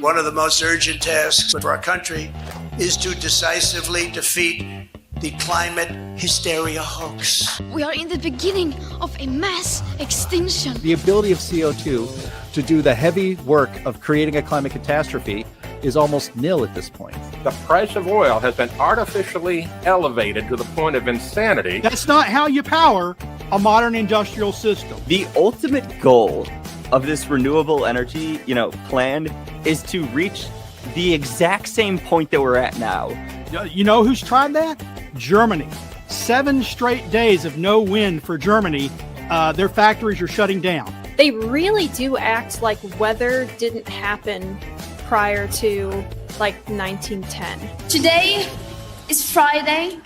One of the most urgent tasks for our country is to decisively defeat the climate hysteria hoax. We are in the beginning of a mass extinction. The ability of CO2 to do the heavy work of creating a climate catastrophe is almost nil at this point. The price of oil has been artificially elevated to the point of insanity. That's not how you power a modern industrial system. The ultimate goal of this renewable energy, plan is to reach the exact same point that we're at now. You know who's tried that? Germany. 7 straight days of no wind for Germany. Their factories are shutting down. They really do act like weather didn't happen prior to 1910. Today is Friday.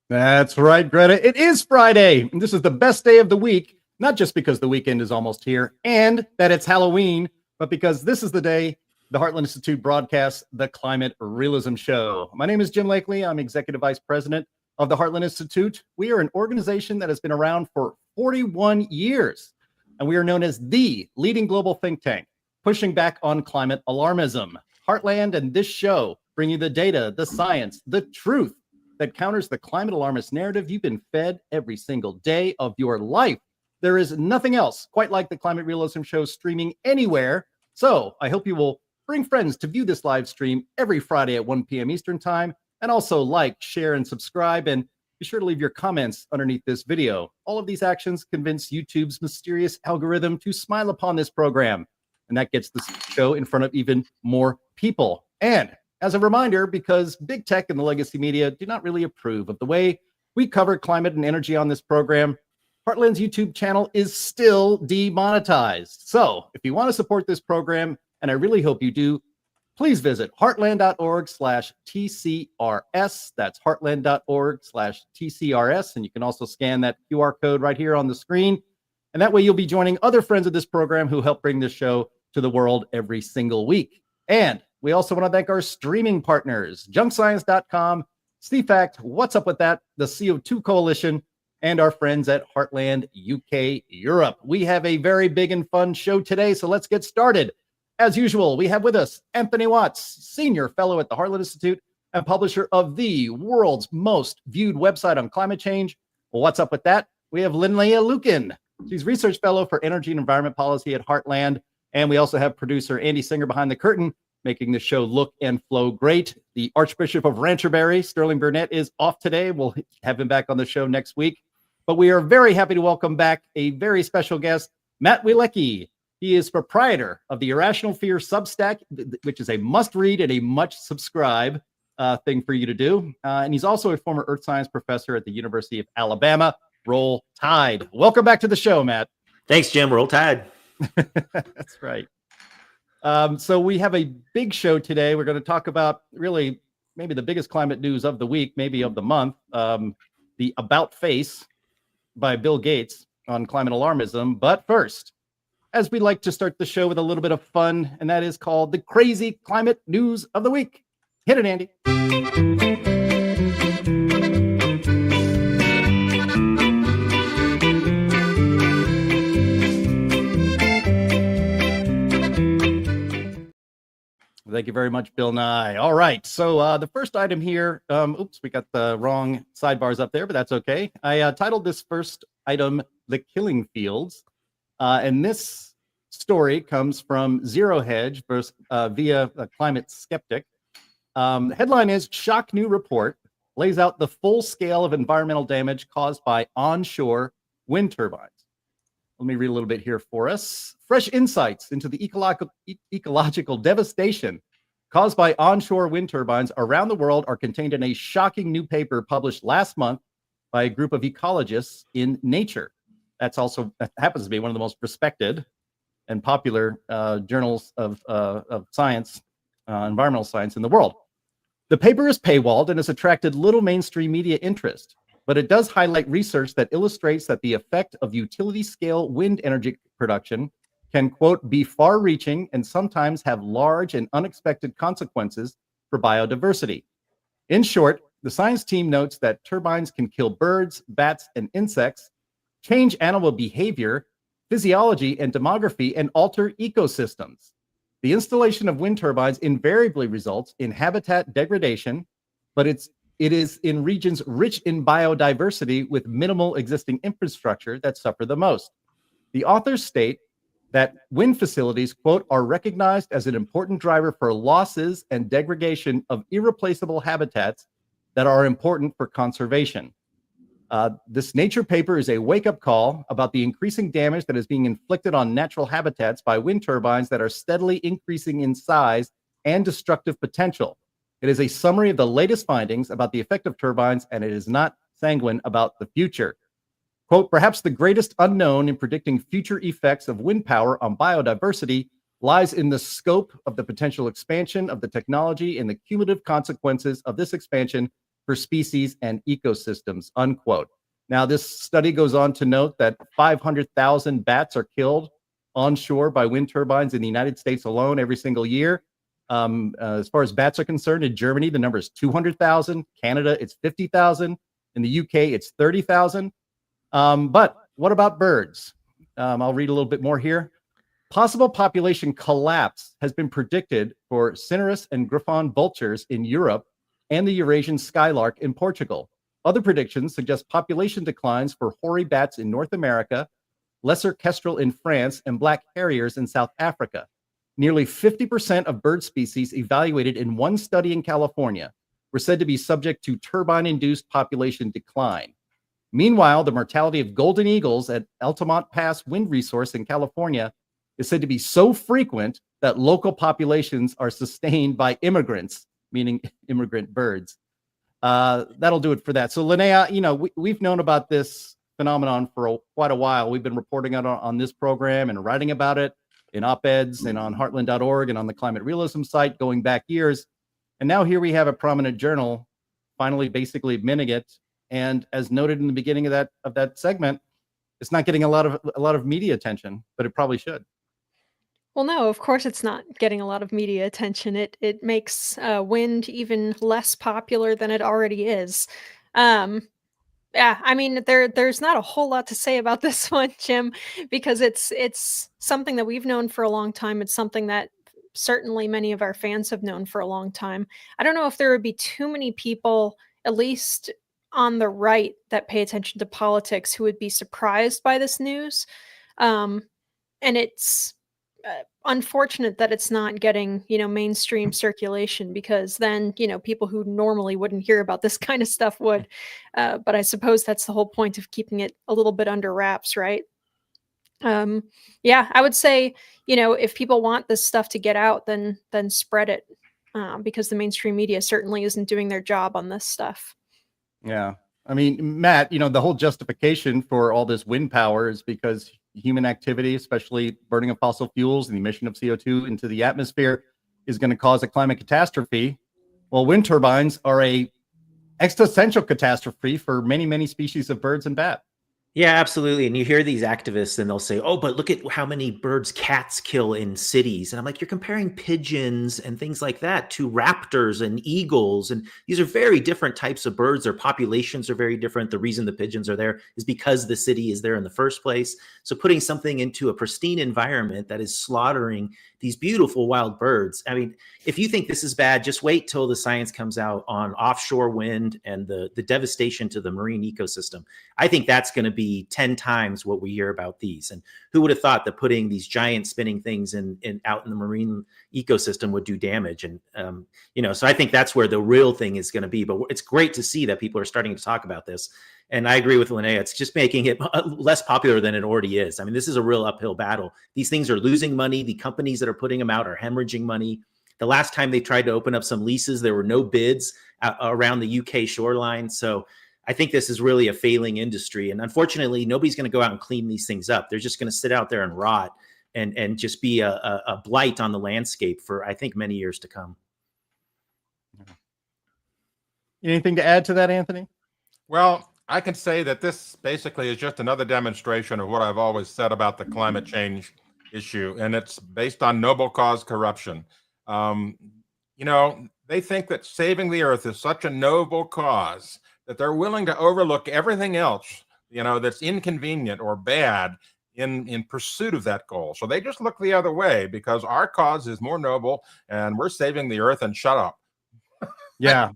That's right, Greta. It is Friday. And this is the best day of the week, not just because the weekend is almost here and that it's Halloween, but because this is the day the Heartland Institute broadcasts the Climate Realism Show. My name is Jim Lakely. I'm Executive Vice President of the Heartland Institute. We are an organization that has been around for 41 years, and we are known as the leading global think tank pushing back on climate alarmism. Heartland and this show bring you the data, the science, the truth that counters the climate alarmist narrative you've been fed every single day of your life. There is nothing else quite like the Climate Realism Show streaming anywhere. So I hope you will bring friends to view this live stream every Friday at 1 p.m. Eastern Time. And also like, share, and subscribe. And be sure to leave your comments underneath this video. All of these actions convince YouTube's mysterious algorithm to smile upon this program. And that gets the show in front of even more people. And as a reminder, because big tech and the legacy media do not really approve of the way we cover climate and energy on this program, Heartland's YouTube channel is still demonetized. So if you want to support this program, and I really hope you do, please visit heartland.org/TCRS. That's heartland.org/TCRS. And you can also scan that QR code right here on the screen. And that way you'll be joining other friends of this program who help bring this show to the world every single week. And we also want to thank our streaming partners, junkscience.com, CFACT, What's Up With That, the CO2 Coalition, and our friends at Heartland UK Europe. We have a very big and fun show today, so let's get started. As usual, we have with us Anthony Watts, Senior Fellow at the Heartland Institute and publisher of the world's most viewed website on climate change. Well, what's up with that? We have Linnea Lueken. She's Research Fellow for Energy and Environment Policy at Heartland. And we also have producer Andy Singer behind the curtain, making the show look and flow great. The Archbishop of Rancherbury, Sterling Burnett, is off today. We'll have him back on the show next week. But we are very happy to welcome back a very special guest, Matt Wielecki. He is proprietor of the Irrational Fear Substack, which is a must-read and a much-subscribe thing for you to do. And he's also a former earth science professor at the University of Alabama. Roll Tide. Welcome back to the show, Matt. Thanks, Jim. Roll Tide. That's right. So we have a big show today. We're going to talk about really maybe the biggest climate news of the week, maybe of the month, the About Face by Bill Gates on climate alarmism. But first, as we like to start the show with a little bit of fun, and that is called the Crazy Climate News of the Week. Hit it, Andy. Thank you very much, Bill Nye. All right. So the first item here, oops, we got the wrong sidebars up there, but that's okay. I titled this first item, The Killing Fields. And this story comes from Zero Hedge via a climate skeptic. The headline is, Shock New Report lays out the full scale of environmental damage caused by onshore wind turbines. Let me read a little bit here for us. Fresh insights into the ecological devastation caused by onshore wind turbines around the world are contained in a shocking new paper published last month by a group of ecologists in Nature. That happens to be one of the most respected and popular journals of science, environmental science in the world. The paper is paywalled and has attracted little mainstream media interest, but it does highlight research that illustrates that the effect of utility-scale wind energy production can, quote, be far-reaching and sometimes have large and unexpected consequences for biodiversity. In short, the science team notes that turbines can kill birds, bats, and insects, change animal behavior, physiology and demography and alter ecosystems. The installation of wind turbines invariably results in habitat degradation, but it is in regions rich in biodiversity with minimal existing infrastructure that suffer the most. The authors state that wind facilities, quote, are recognized as an important driver for losses and degradation of irreplaceable habitats that are important for conservation. This Nature paper is a wake-up call about the increasing damage that is being inflicted on natural habitats by wind turbines that are steadily increasing in size and destructive potential. It is a summary of the latest findings about the effect of turbines, and it is not sanguine about the future. Quote, perhaps the greatest unknown in predicting future effects of wind power on biodiversity lies in the scope of the potential expansion of the technology and the cumulative consequences of this expansion for species and ecosystems, unquote. Now, this study goes on to note that 500,000 bats are killed onshore by wind turbines in the United States alone every single year. As far as bats are concerned, in Germany, the number is 200,000. Canada, it's 50,000. In the UK, it's 30,000. But what about birds? I'll read a little bit more here. Possible population collapse has been predicted for cinereous and griffon vultures in Europe and the Eurasian skylark in Portugal. Other predictions suggest population declines for hoary bats in North America, lesser kestrel in France, and black harriers in South Africa. Nearly 50% of bird species evaluated in one study in California were said to be subject to turbine-induced population decline. Meanwhile, the mortality of golden eagles at Altamont Pass Wind Resource in California is said to be so frequent that local populations are sustained by immigrants, meaning immigrant birds. That'll do it for that. So, Linnea, we've known about this phenomenon for quite a while. We've been reporting on this program and writing about it in op-eds and on heartland.org and on the Climate Realism site going back years. And now here we have a prominent journal finally basically admitting it. And as noted in the beginning of that segment, it's not getting a lot of media attention, but it probably should. Well, no, of course it's not getting a lot of media attention. It makes wind even less popular than it already is. Yeah, I mean, there's not a whole lot to say about this one, Jim, because it's something that we've known for a long time. It's something that certainly many of our fans have known for a long time. I don't know if there would be too many people, at least on the right, that pay attention to politics who would be surprised by this news. And it's unfortunate that it's not getting, mainstream circulation, because then, people who normally wouldn't hear about this kind of stuff would. But I suppose that's the whole point of keeping it a little bit under wraps, right? Yeah, I would say, if people want this stuff to get out, then spread it, because the mainstream media certainly isn't doing their job on this stuff. Yeah. I mean, Matt, the whole justification for all this wind power is because human activity, especially burning of fossil fuels and the emission of CO2 into the atmosphere, is going to cause a climate catastrophe. Well, wind turbines are a existential catastrophe for many, many species of birds and bats. Yeah, absolutely. And you hear these activists and they'll say, oh, but look at how many birds cats kill in cities. And I'm like, you're comparing pigeons and things like that to raptors and eagles. And these are very different types of birds. Their populations are very different. The reason the pigeons are there is because the city is there in the first place. So putting something into a pristine environment that is slaughtering these beautiful wild birds. I mean, if you think this is bad, just wait till the science comes out on offshore wind and the devastation to the marine ecosystem. I think that's going to be 10 times what we hear about these. And who would have thought that putting these giant spinning things out in the marine ecosystem would do damage? And, so I think that's where the real thing is going to be. But it's great to see that people are starting to talk about this. And I agree with Linnea. It's just making it less popular than it already is. I mean, this is a real uphill battle. These things are losing money. The companies that are putting them out are hemorrhaging money. The last time they tried to open up some leases, there were no bids around the UK shoreline. So I think this is really a failing industry. And unfortunately, nobody's going to go out and clean these things up. They're just going to sit out there and rot and just be a blight on the landscape for, I think, many years to come. Anything to add to that, Anthony? Well, I can say that this basically is just another demonstration of what I've always said about the climate change issue, and it's based on noble cause corruption. They think that saving the earth is such a noble cause that they're willing to overlook everything else, that's inconvenient or bad in pursuit of that goal. So they just look the other way because our cause is more noble and we're saving the earth, and shut up. Yeah.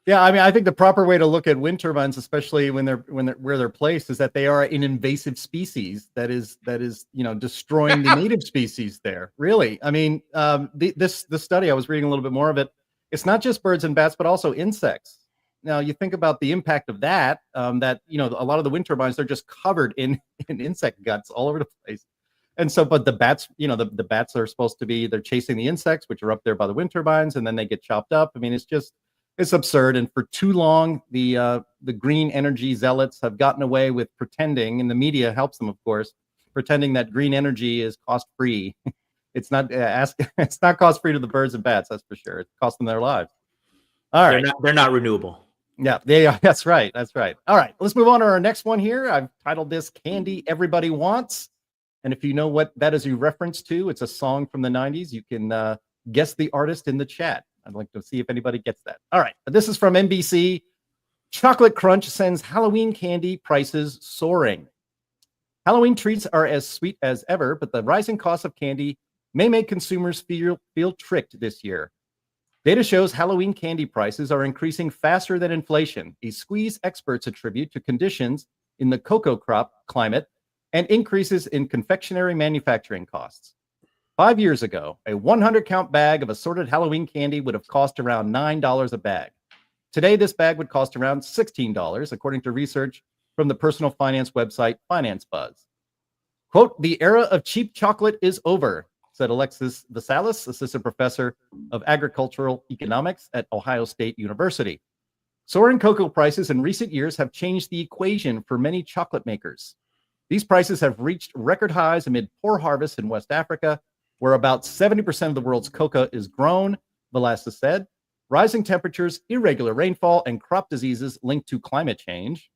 Yeah, I mean, I think the proper way to look at wind turbines, especially when they're where they're placed, is that they are an invasive species that is destroying the native species there. Really, I mean, this study, I was reading a little bit more of it. It's not just birds and bats, but also insects. Now, you think about the impact of that. A lot of the wind turbines, they're just covered in insect guts all over the place. And so, but the bats, the bats are supposed to be, they're chasing the insects, which are up there by the wind turbines, and then they get chopped up. I mean, it's absurd. And for too long, the green energy zealots have gotten away with pretending, and the media helps them, of course, pretending that green energy is cost-free. It's not it's not cost-free to the birds and bats, that's for sure. It costs them their lives. All right. They're not renewable. Yeah, they are. That's right. That's right. All right, let's move on to our next one here. I've titled this Candy Everybody Wants. And if you know what that is a reference to, it's a song from the 90s. You can guess the artist in the chat. I'd like to see if anybody gets that. All right, this is from NBC. Chocolate Crunch sends Halloween candy prices soaring. Halloween treats are as sweet as ever, but the rising cost of candy may make consumers feel tricked this year. Data shows Halloween candy prices are increasing faster than inflation, a squeeze experts attribute to conditions in the cocoa crop climate and increases in confectionery manufacturing costs. 5 years ago, a 100-count bag of assorted Halloween candy would have cost around $9 a bag. Today, this bag would cost around $16, according to research from the personal finance website Finance Buzz. Quote, "The era of cheap chocolate is over," said Alexis Vasalis, assistant professor of agricultural economics at Ohio State University. Soaring cocoa prices in recent years have changed the equation for many chocolate makers. These prices have reached record highs amid poor harvests in West Africa, where about 70% of the world's cocoa is grown, Vasalis said. Rising temperatures, irregular rainfall, and crop diseases linked to climate change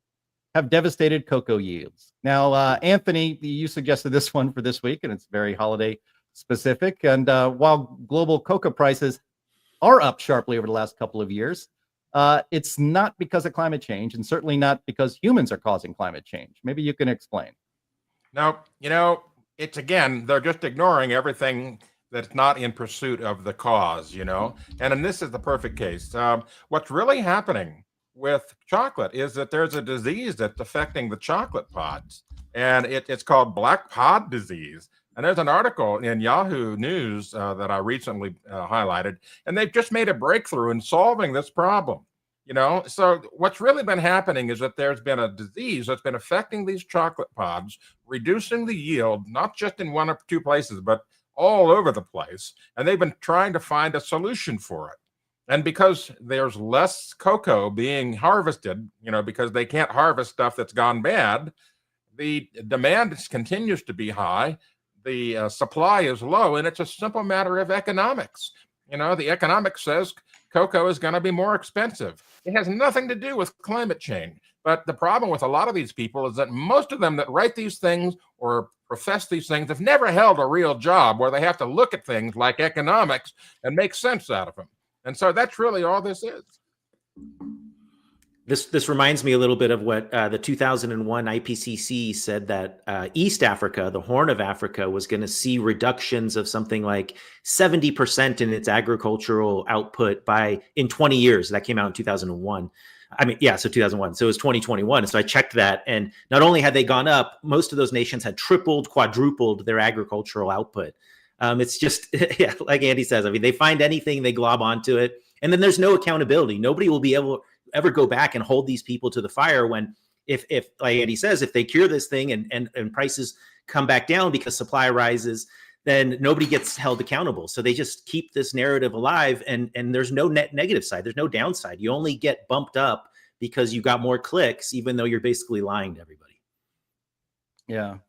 have devastated cocoa yields. Now, Anthony, you suggested this one for this week, and it's very holiday specific. And while global cocoa prices are up sharply over the last couple of years, it's not because of climate change, and certainly not because humans are causing climate change. Maybe you can explain. No, it's again, they're just ignoring everything that's not in pursuit of the cause, and this is the perfect case. What's really happening with chocolate is that there's a disease that's affecting the chocolate pods, and it's called black pod disease. And there's an article in Yahoo News that I recently highlighted, and they've just made a breakthrough in solving this problem. So what's really been happening is that there's been a disease that's been affecting these chocolate pods, reducing the yield, not just in one or two places, but all over the place. And they've been trying to find a solution for it. And because there's less cocoa being harvested, because they can't harvest stuff that's gone bad, the demand continues to be high. The supply is low, and it's a simple matter of economics. The economics says cocoa is going to be more expensive. It has nothing to do with climate change. But the problem with a lot of these people is that most of them that write these things or profess these things have never held a real job where they have to look at things like economics and make sense out of them. And so that's really all this is. This reminds me a little bit of what the 2001 IPCC said, that East Africa, the Horn of Africa, was going to see reductions of something like 70% in its agricultural output in 20 years. That came out in 2001. So 2001. So it was 2021. So I checked that, and not only had they gone up, most of those nations had tripled, quadrupled their agricultural output. It's just, like Andy says, they find anything, they glob onto it, and then there's no accountability. Nobody will be able ever go back and hold these people to the fire when, if like Andy says, if they cure this thing and prices come back down because supply rises, then nobody gets held accountable. So they just keep this narrative alive, and there's no negative side. There's no downside. You only get bumped up because you got more clicks, even though you're basically lying to everybody. Yeah.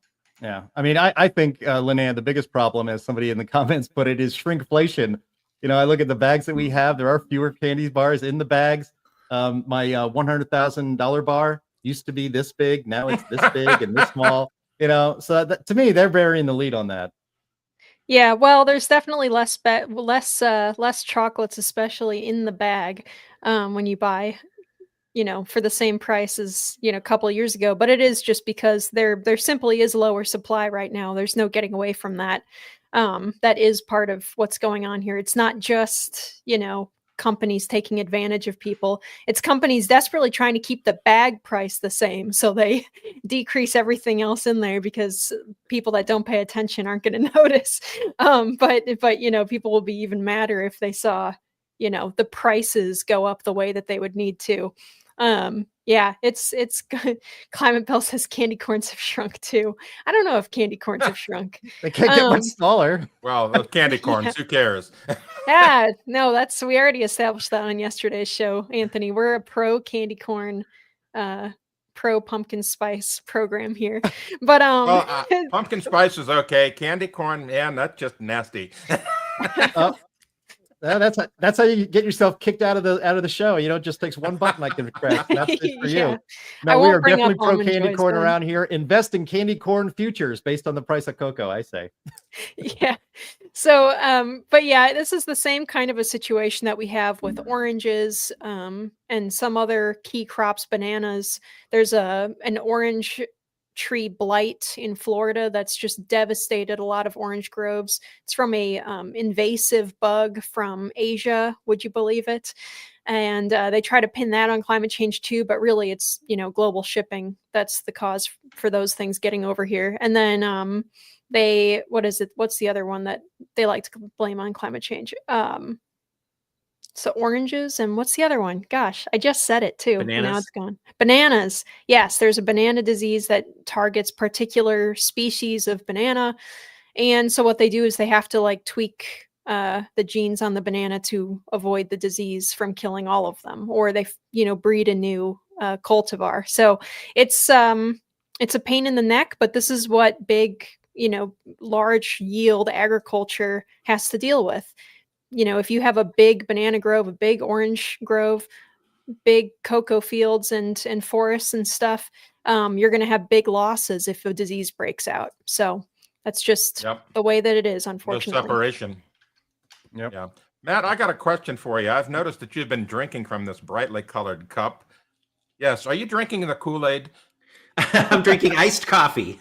Yeah. I think, Linnea, the biggest problem, as somebody in the comments put it, is shrinkflation. I look at the bags that we have. There are fewer candy bars in the bags. My $100,000 bar used to be this big. Now it's this big and this small. So to me, they're burying the lead on that. Yeah, well, there's definitely less chocolates, especially in the bag, when you buy for the same price as, a couple of years ago, but it is just because there simply is lower supply right now. There's no getting away from that. That is part of what's going on here. It's not just, companies taking advantage of people. It's companies desperately trying to keep the bag price the same. So they decrease everything else in there because people that don't pay attention aren't going to notice. But people will be even madder if they saw, the prices go up the way that they would need to. It's good. Climate Bell says candy corns have shrunk too. I don't know if candy corns have shrunk. They can't get much smaller. Well, those candy corns, who cares? Yeah, no, we already established that on yesterday's show, Anthony. We're a pro candy corn, pro pumpkin spice program here. But pumpkin spice is okay. Candy corn, man, that's just nasty. That's how you get yourself kicked out of the show. It just takes one button I can press. That's it for you. No, we are definitely pro candy corn around here. Invest in candy corn futures based on the price of cocoa, I say. Yeah. So, but yeah, this is the same kind of a situation that we have with oranges, and some other key crops, bananas. There's an orange tree blight in Florida that's just devastated a lot of orange groves. It's from a invasive bug from Asia. Would you believe it? And they try to pin that on climate change too, but really it's, global shipping. That's the cause for those things getting over here. And then what's the other one that they like to blame on climate change? So oranges, and what's the other one? Gosh, I just said it too. Bananas. Now it's gone. Bananas. Yes, there's a banana disease that targets particular species of banana. And so what they do is they have to tweak the genes on the banana to avoid the disease from killing all of them, or they, breed a new cultivar. So it's a pain in the neck, but this is what big, large yield agriculture has to deal with. If you have a big banana grove, a big orange grove, big cocoa fields and forests and stuff, you're going to have big losses if a disease breaks out. So that's just the way that it is, unfortunately. The separation. Yep. Yeah. Matt, I got a question for you. I've noticed that you've been drinking from this brightly colored cup. Yes. Are you drinking the Kool-Aid? I'm drinking iced coffee.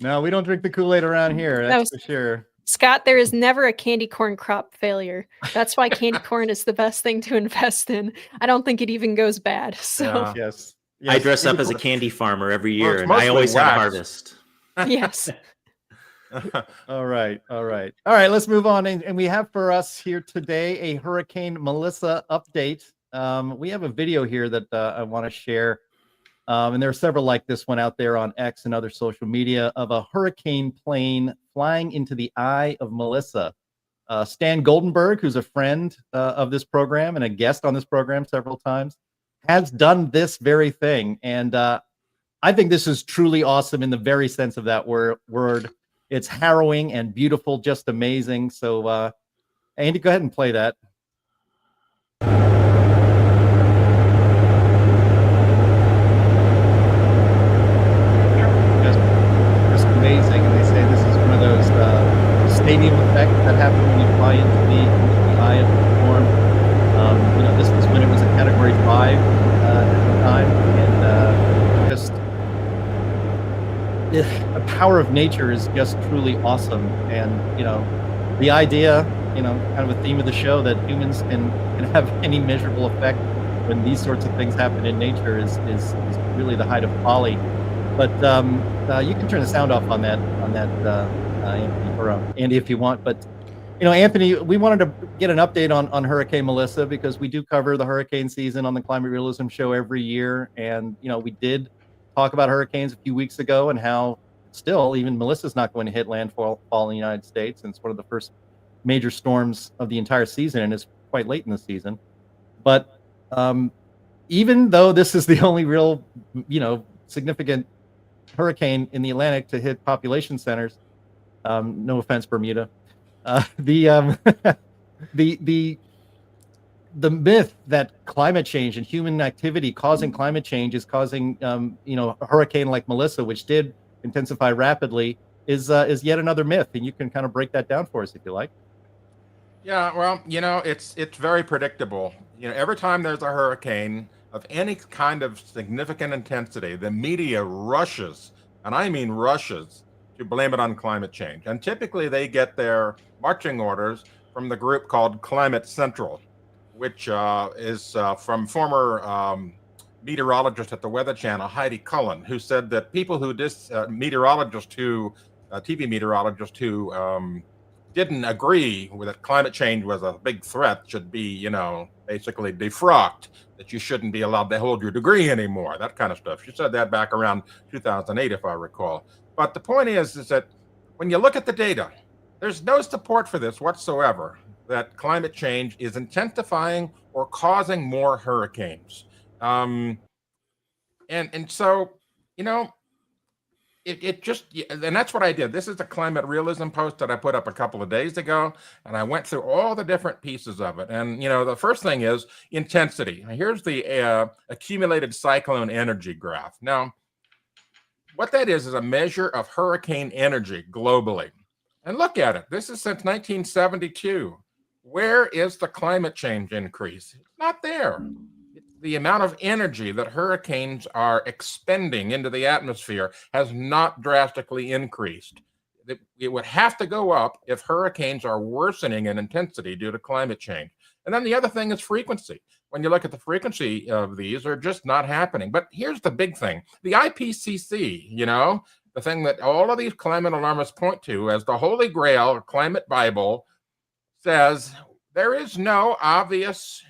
No, we don't drink the Kool-Aid around here. That's for sure. Scott, there is never a candy corn crop failure. That's why candy corn is the best thing to invest in. I don't think it even goes bad. So Yes. I dress up as a candy farmer every year, and I always have a harvest. Yes. All right. Let's move on. And we have for us here today a Hurricane Melissa update. We have a video here that I want to share. And there are several like this one out there on X and other social media of a hurricane plane flying into the eye of Melissa. Stan Goldenberg, who's a friend of this program and a guest on this program several times, has done this very thing. And I think this is truly awesome in the very sense of that word. It's harrowing and beautiful, just amazing. So, Andy, go ahead and play that. Amazing, and they say this is one of those stadium effects that happen when you fly into the eye of the storm. This was when it was a Category 5 at the time, and just the power of nature is just truly awesome. And the idea, kind of a theme of the show, that humans can have any measurable effect when these sorts of things happen in nature is really the height of folly. But you can turn the sound off on that, Anthony, or Andy, if you want. But Anthony, we wanted to get an update on Hurricane Melissa because we do cover the hurricane season on the Climate Realism Show every year, and we did talk about hurricanes a few weeks ago and how still even Melissa's not going to hit landfall in the United States, and it's one of the first major storms of the entire season, and it's quite late in the season. But even though this is the only real, significant hurricane in the Atlantic to hit population centers, no offense, Bermuda, the myth that climate change and human activity causing climate change is causing a hurricane like Melissa, which did intensify rapidly, is yet another myth. And you can kind of break that down for us if you like. Yeah, well, it's very predictable. every time there's a hurricane of any kind of significant intensity, the media rushes, and I mean rushes, to blame it on climate change. And typically they get their marching orders from the group called Climate Central, which is from former meteorologist at the Weather Channel, Heidi Cullen, who said that people who TV meteorologist who didn't agree with that climate change was a big threat should be, basically defrocked, that you shouldn't be allowed to hold your degree anymore, that kind of stuff. She said that back around 2008, if I recall. But the point is that when you look at the data, there's no support for this whatsoever, that climate change is intensifying or causing more hurricanes. And so, it just, and that's what I did. This is a climate realism post that I put up a couple of days ago, and I went through all the different pieces of it. And, the first thing is intensity. Here's the accumulated cyclone energy graph. Now, what that is a measure of hurricane energy globally. And look at it. This is since 1972. Where is the climate change increase? It's not there. The amount of energy that hurricanes are expending into the atmosphere has not drastically increased. It would have to go up if hurricanes are worsening in intensity due to climate change. And then the other thing is frequency. When you look at the frequency of these, they're just not happening. But here's the big thing. The IPCC, the thing that all of these climate alarmists point to as the Holy Grail climate Bible, says there is no obvious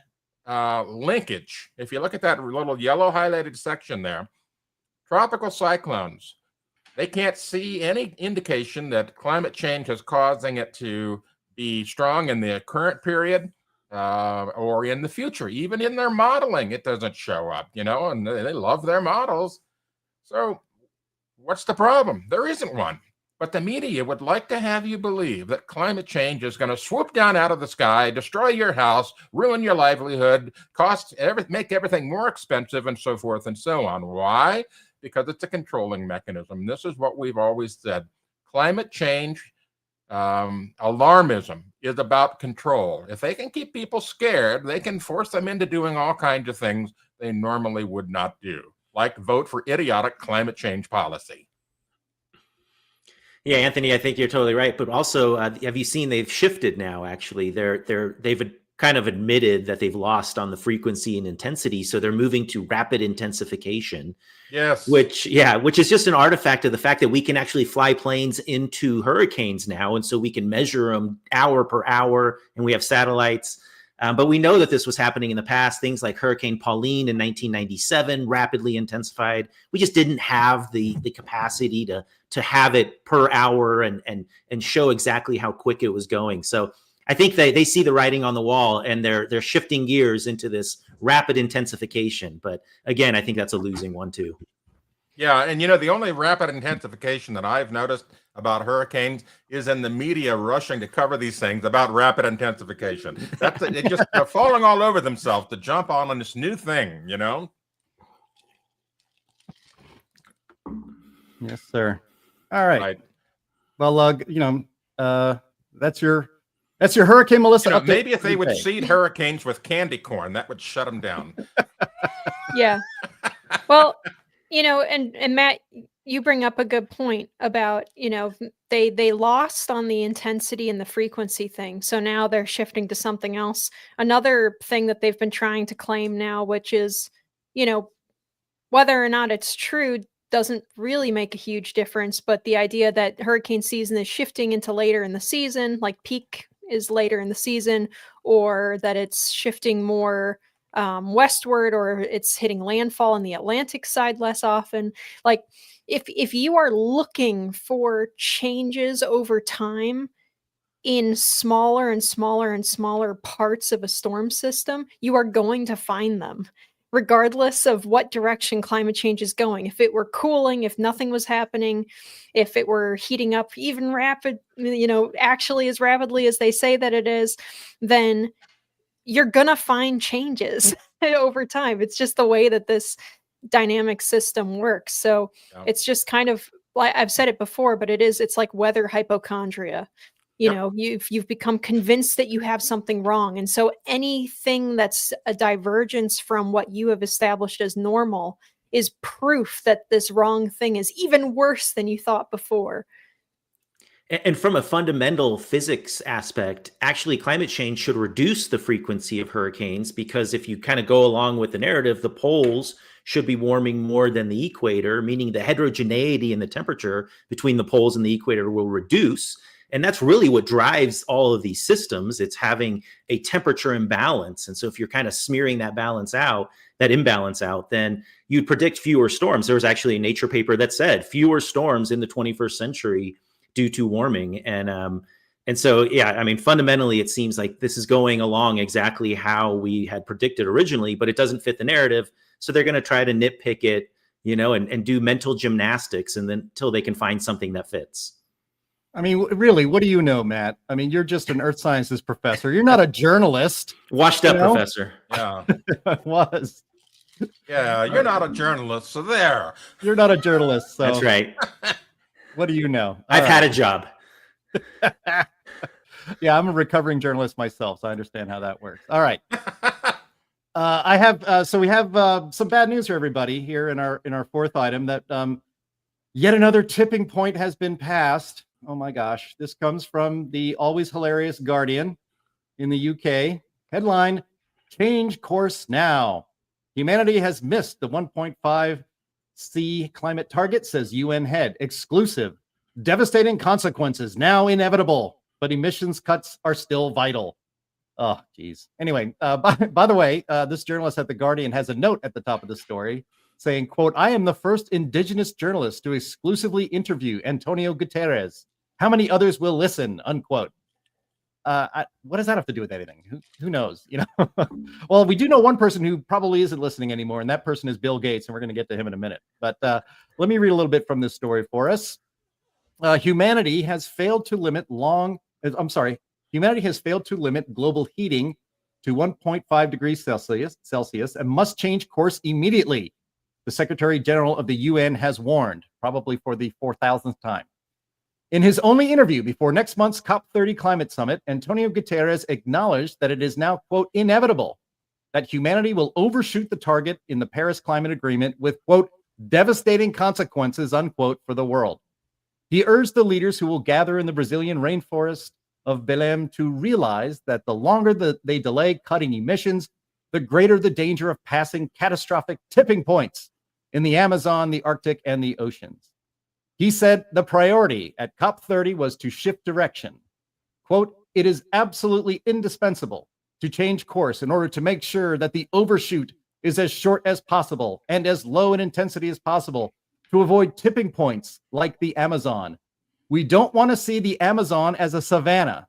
linkage. If you look at that little yellow highlighted section there, tropical cyclones, they can't see any indication that climate change is causing it to be strong in the current period or in the future. Even in their modeling, it doesn't show up, and they love their models. So what's the problem? There isn't one. But the media would like to have you believe that climate change is going to swoop down out of the sky, destroy your house, ruin your livelihood, make everything more expensive, and so forth and so on. Why? Because it's a controlling mechanism. This is what we've always said. Climate change, alarmism, is about control. If they can keep people scared, they can force them into doing all kinds of things they normally would not do, like vote for idiotic climate change policy. Yeah, Anthony, I think you're totally right. But also, have you seen they've shifted now? Actually, they've kind of admitted that they've lost on the frequency and intensity, so they're moving to rapid intensification. Yes, which is just an artifact of the fact that we can actually fly planes into hurricanes now, and so we can measure them hour per hour, and we have satellites. But we know that this was happening in the past. Things like Hurricane Pauline in 1997 rapidly intensified. We just didn't have the capacity to have it per hour and show exactly how quick it was going. So I think they see the writing on the wall, and they're shifting gears into this rapid intensification. But again, I think that's a losing one too. Yeah, and the only rapid intensification that I've noticed about hurricanes is in the media rushing to cover these things about rapid intensification. That's it. Just they're falling all over themselves to jump on this new thing, Yes, sir. All right. Well, that's your Hurricane Melissa update. Maybe if they would seed hurricanes with candy corn, that would shut them down. Yeah. Well, and Matt, you bring up a good point about, they lost on the intensity and the frequency thing. So now they're shifting to something else. Another thing that they've been trying to claim now, which is, whether or not it's true doesn't really make a huge difference. But the idea that hurricane season is shifting into later in the season, like peak is later in the season, or that it's shifting more westward, or it's hitting landfall on the Atlantic side less often. Like if you are looking for changes over time in smaller and smaller and smaller parts of a storm system, you are going to find them regardless of what direction climate change is going. If it were cooling, if nothing was happening, if it were heating up even actually as rapidly as they say that it is, then you're gonna find changes over time. It's just the way that this dynamic system works. So It's just kind of like I've said it before, but it's like weather hypochondria. You know, you've become convinced that you have something wrong. And so anything that's a divergence from what you have established as normal is proof that this wrong thing is even worse than you thought before. And from a fundamental physics aspect, actually, climate change should reduce the frequency of hurricanes, because if you kind of go along with the narrative, the poles should be warming more than the equator, meaning the heterogeneity in the temperature between the poles and the equator will reduce. And that's really what drives all of these systems. It's having a temperature imbalance. And so if you're kind of smearing that imbalance out, then you'd predict fewer storms. There was actually a Nature paper that said fewer storms in the 21st century due to warming. And so, yeah, I mean, fundamentally, it seems like this is going along exactly how we had predicted originally, but it doesn't fit the narrative. So they're going to try to nitpick it, you know, and do mental gymnastics, and then until they can find something that fits. I mean, really, what do you know, Matt? I mean, you're just an earth sciences professor. You're not a journalist. Washed up professor. Yeah. Was. Yeah, you're not a journalist, so there. You're not a journalist, so That's right. What do I know? I've had a job. Yeah, I'm a recovering journalist myself, so I understand how that works. All right. I have so we have some bad news for everybody here in our fourth item, that yet another tipping point has been passed. Oh my gosh. This comes from the always hilarious Guardian in the UK. Headline: change course now. Humanity has missed the 1.5 C climate target, says UN head. Exclusive. Devastating consequences now inevitable, but emissions cuts are still vital. Oh, geez. Anyway, by the way, this journalist at The Guardian has a note at the top of the story saying, quote, "I am the first indigenous journalist to exclusively interview Antonio Guterres. How many others will listen?" Unquote. What does that have to do with anything? Who knows? You know. Well, we do know one person who probably isn't listening anymore, and that person is Bill Gates, and we're going to get to him in a minute. But let me read a little bit from this story for us. Humanity has failed to limit global heating to 1.5 degrees Celsius and must change course immediately. The Secretary General of the UN has warned, probably for the 4,000th time. In his only interview before next month's COP30 climate summit, Antonio Guterres acknowledged that it is now, quote, inevitable that humanity will overshoot the target in the Paris Climate Agreement with, quote, devastating consequences, unquote, for the world. He urged the leaders who will gather in the Brazilian rainforest of Belém to realize that the longer they delay cutting emissions, the greater the danger of passing catastrophic tipping points in the Amazon, the Arctic, and the oceans. He said the priority at COP30 was to shift direction. Quote, "It is absolutely indispensable to change course in order to make sure that the overshoot is as short as possible and as low in intensity as possible to avoid tipping points like the Amazon. We don't want to see the Amazon as a savanna,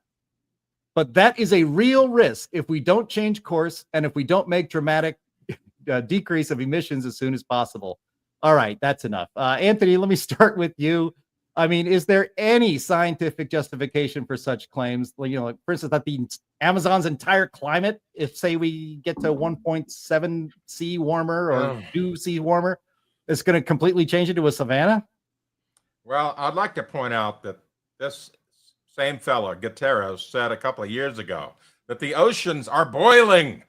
but that is a real risk if we don't change course and if we don't make dramatic decrease of emissions as soon as possible." All right, that's enough. Anthony, let me start with you. I mean, is there any scientific justification for such claims? You know, for instance, that the Amazon's entire climate, if say we get to 1.7 C warmer or 2 C warmer, it's going to completely change it to a savanna? Well, I'd like to point out that this same fellow, Guterres, said a couple of years ago that the oceans are boiling.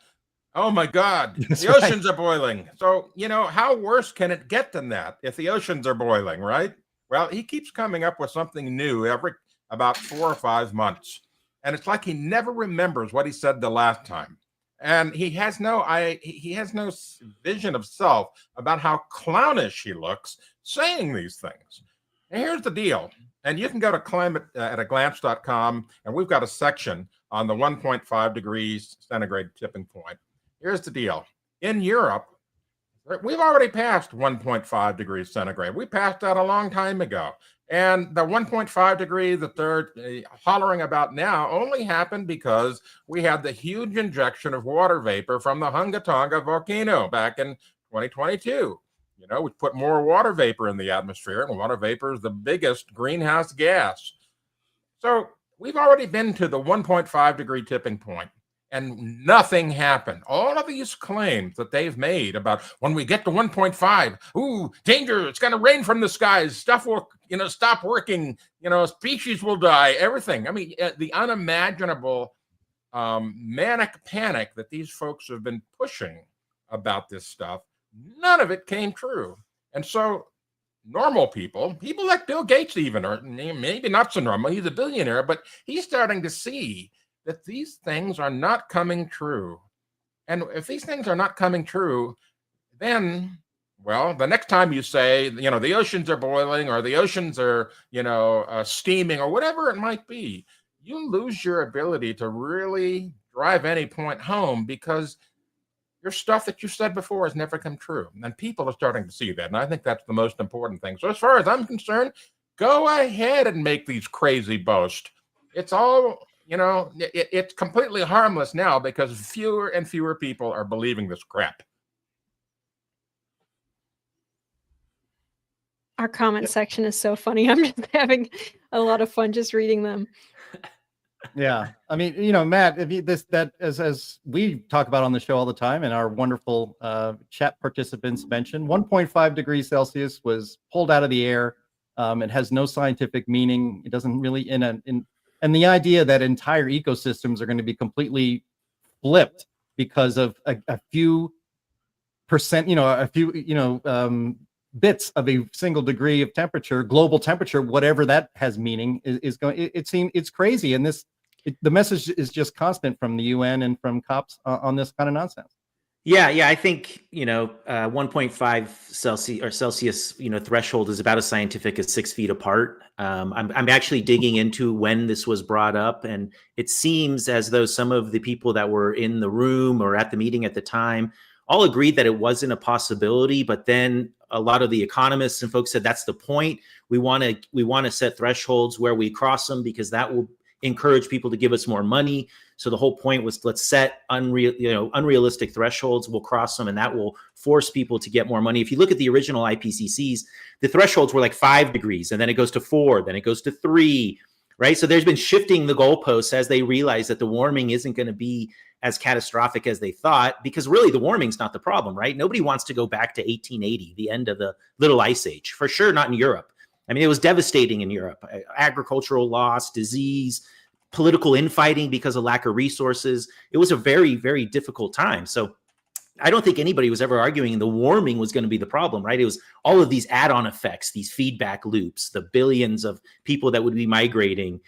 Oh my God, That's the right. oceans are boiling. So, you know, how worse can it get than that if the oceans are boiling, right? Well, he keeps coming up with something new every about 4 or 5 months. And it's like he never remembers what he said the last time. And he has no vision of self about how clownish he looks saying these things. And here's the deal. And you can go to climate@aglance.com, and we've got a section on the 1.5 degrees centigrade tipping point. Here's the deal. In Europe, we've already passed 1.5 degrees centigrade. We passed that a long time ago. And the 1.5 degree that they're hollering about now only happened because we had the huge injection of water vapor from the Hunga Tonga volcano back in 2022. You know, we put more water vapor in the atmosphere, and water vapor is the biggest greenhouse gas. So we've already been to the 1.5 degree tipping point. and nothing happened. All of these claims that they've made about when we get to 1.5, ooh, danger, it's going to rain from the skies, stuff will, stop working, species will die, everything. I mean, the unimaginable manic panic that these folks have been pushing about this stuff, none of it came true. And so normal people like Bill Gates even, or maybe not so normal, he's a billionaire, but he's starting to see that these things are not coming true. And if these things are not coming true, then, well, the next time you say, the oceans are boiling or the oceans are, steaming or whatever it might be, you lose your ability to really drive any point home because your stuff that you said before has never come true. And people are starting to see that. And I think that's the most important thing. So as far as I'm concerned, go ahead and make these crazy boasts. It's all, it's completely harmless now because fewer and fewer people are believing this crap. Our comment section is so funny. I'm just having a lot of fun just reading them. Yeah, I mean, Matt, if you, as we talk about on the show all the time, and our wonderful chat participants mentioned, 1.5 degrees Celsius was pulled out of the air. It has no scientific meaning. It doesn't really and the idea that entire ecosystems are going to be completely flipped because of a few percent, a few, bits of a single degree of temperature, global temperature, whatever that has meaning, is going. It's crazy, and the message is just constant from the UN and from COPs on this kind of nonsense. Yeah, I think 1.5 Celsius threshold is about as scientific as 6 feet apart. I'm actually digging into when this was brought up, and it seems as though some of the people that were in the room or at the meeting at the time all agreed that it wasn't a possibility, but then a lot of the economists and folks said that's the point. We want to set thresholds where we cross them because that will encourage people to give us more money. So the whole point was, let's set unrealistic thresholds. We'll cross them, and that will force people to get more money. If you look at the original IPCCs, the thresholds were like 5 degrees, and then it goes to 4, then it goes to 3, right? So there's been shifting the goalposts as they realize that the warming isn't going to be as catastrophic as they thought, because really the warming's not the problem, right? Nobody wants to go back to 1880, the end of the Little Ice Age, for sure not in Europe. I mean, it was devastating in Europe. Agricultural loss, disease, political infighting because of lack of resources. It was a very, very difficult time. So I don't think anybody was ever arguing the warming was going to be the problem, right? It was all of these add-on effects, these feedback loops, the billions of people that would be migrating.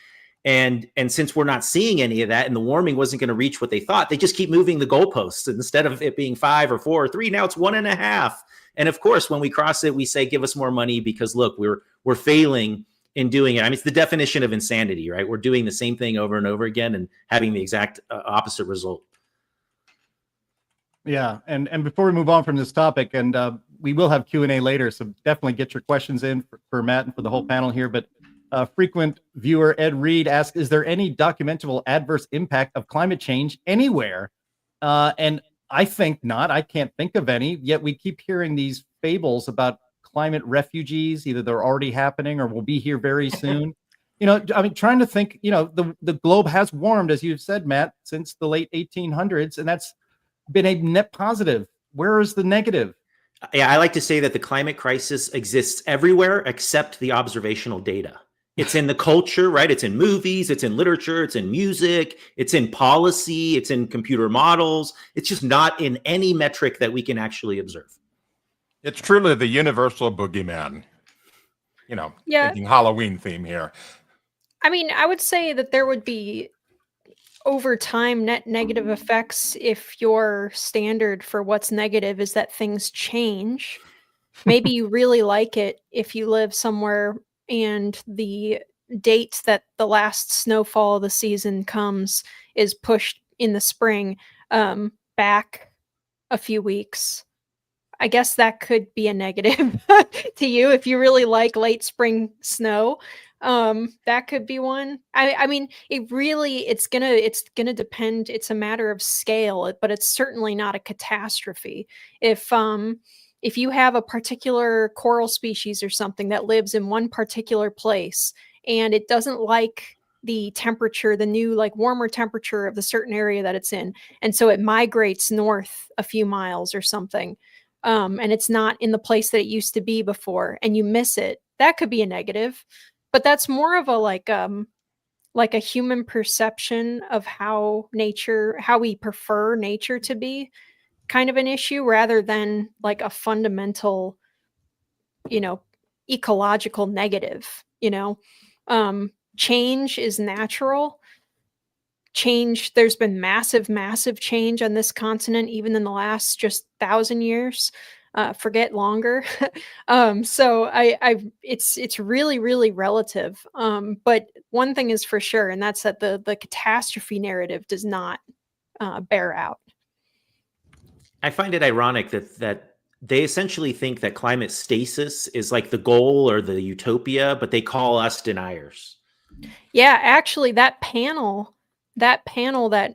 And since we're not seeing any of that and the warming wasn't going to reach what they thought, they just keep moving the goalposts. Instead of it being 5 or 4 or 3, now it's 1.5. And of course, when we cross it, we say, give us more money because look, we're failing in doing it. I mean, it's the definition of insanity, right? We're doing the same thing over and over again and having the exact opposite result. Yeah, and before we move on from this topic, and we will have Q&A later, so definitely get your questions in for Matt and for the whole panel here. But frequent viewer Ed Reed asks, is there any documentable adverse impact of climate change anywhere? And I think not. I can't think of any, yet we keep hearing these fables about climate refugees. Either they're already happening or will be here very soon. I mean, trying to think, the globe has warmed, as you've said, Matt, since the late 1800s, and that's been a net positive. Where is the negative? Yeah, I like to say that the climate crisis exists everywhere except the observational data. It's in the culture, right? It's in movies, it's in literature, it's in music, it's in policy, it's in computer models. It's just not in any metric that we can actually observe. It's truly the universal boogeyman, thinking Halloween theme here. I mean, I would say that there would be over time net negative effects if your standard for what's negative is that things change. Maybe you really like it if you live somewhere and the date that the last snowfall of the season comes is pushed in the spring back a few weeks. I guess that could be a negative to you if you really like late spring snow. That could be one. I mean, it's gonna depend. It's a matter of scale, but it's certainly not a catastrophe. If you have a particular coral species or something that lives in one particular place and it doesn't like the temperature, the new like warmer temperature of the certain area that it's in. And so it migrates north a few miles or something. And it's not in the place that it used to be before, and you miss it. That could be a negative, but that's more of a like a human perception of how we prefer nature to be, kind of an issue, rather than like a fundamental, ecological negative. Change is natural. There's been massive change on this continent, even in the last just 1,000 years. Forget longer. So it's really relative. But one thing is for sure, and that's that the catastrophe narrative does not bear out. I find it ironic that they essentially think that climate stasis is like the goal or the utopia, but they call us deniers. Yeah, actually, that panel that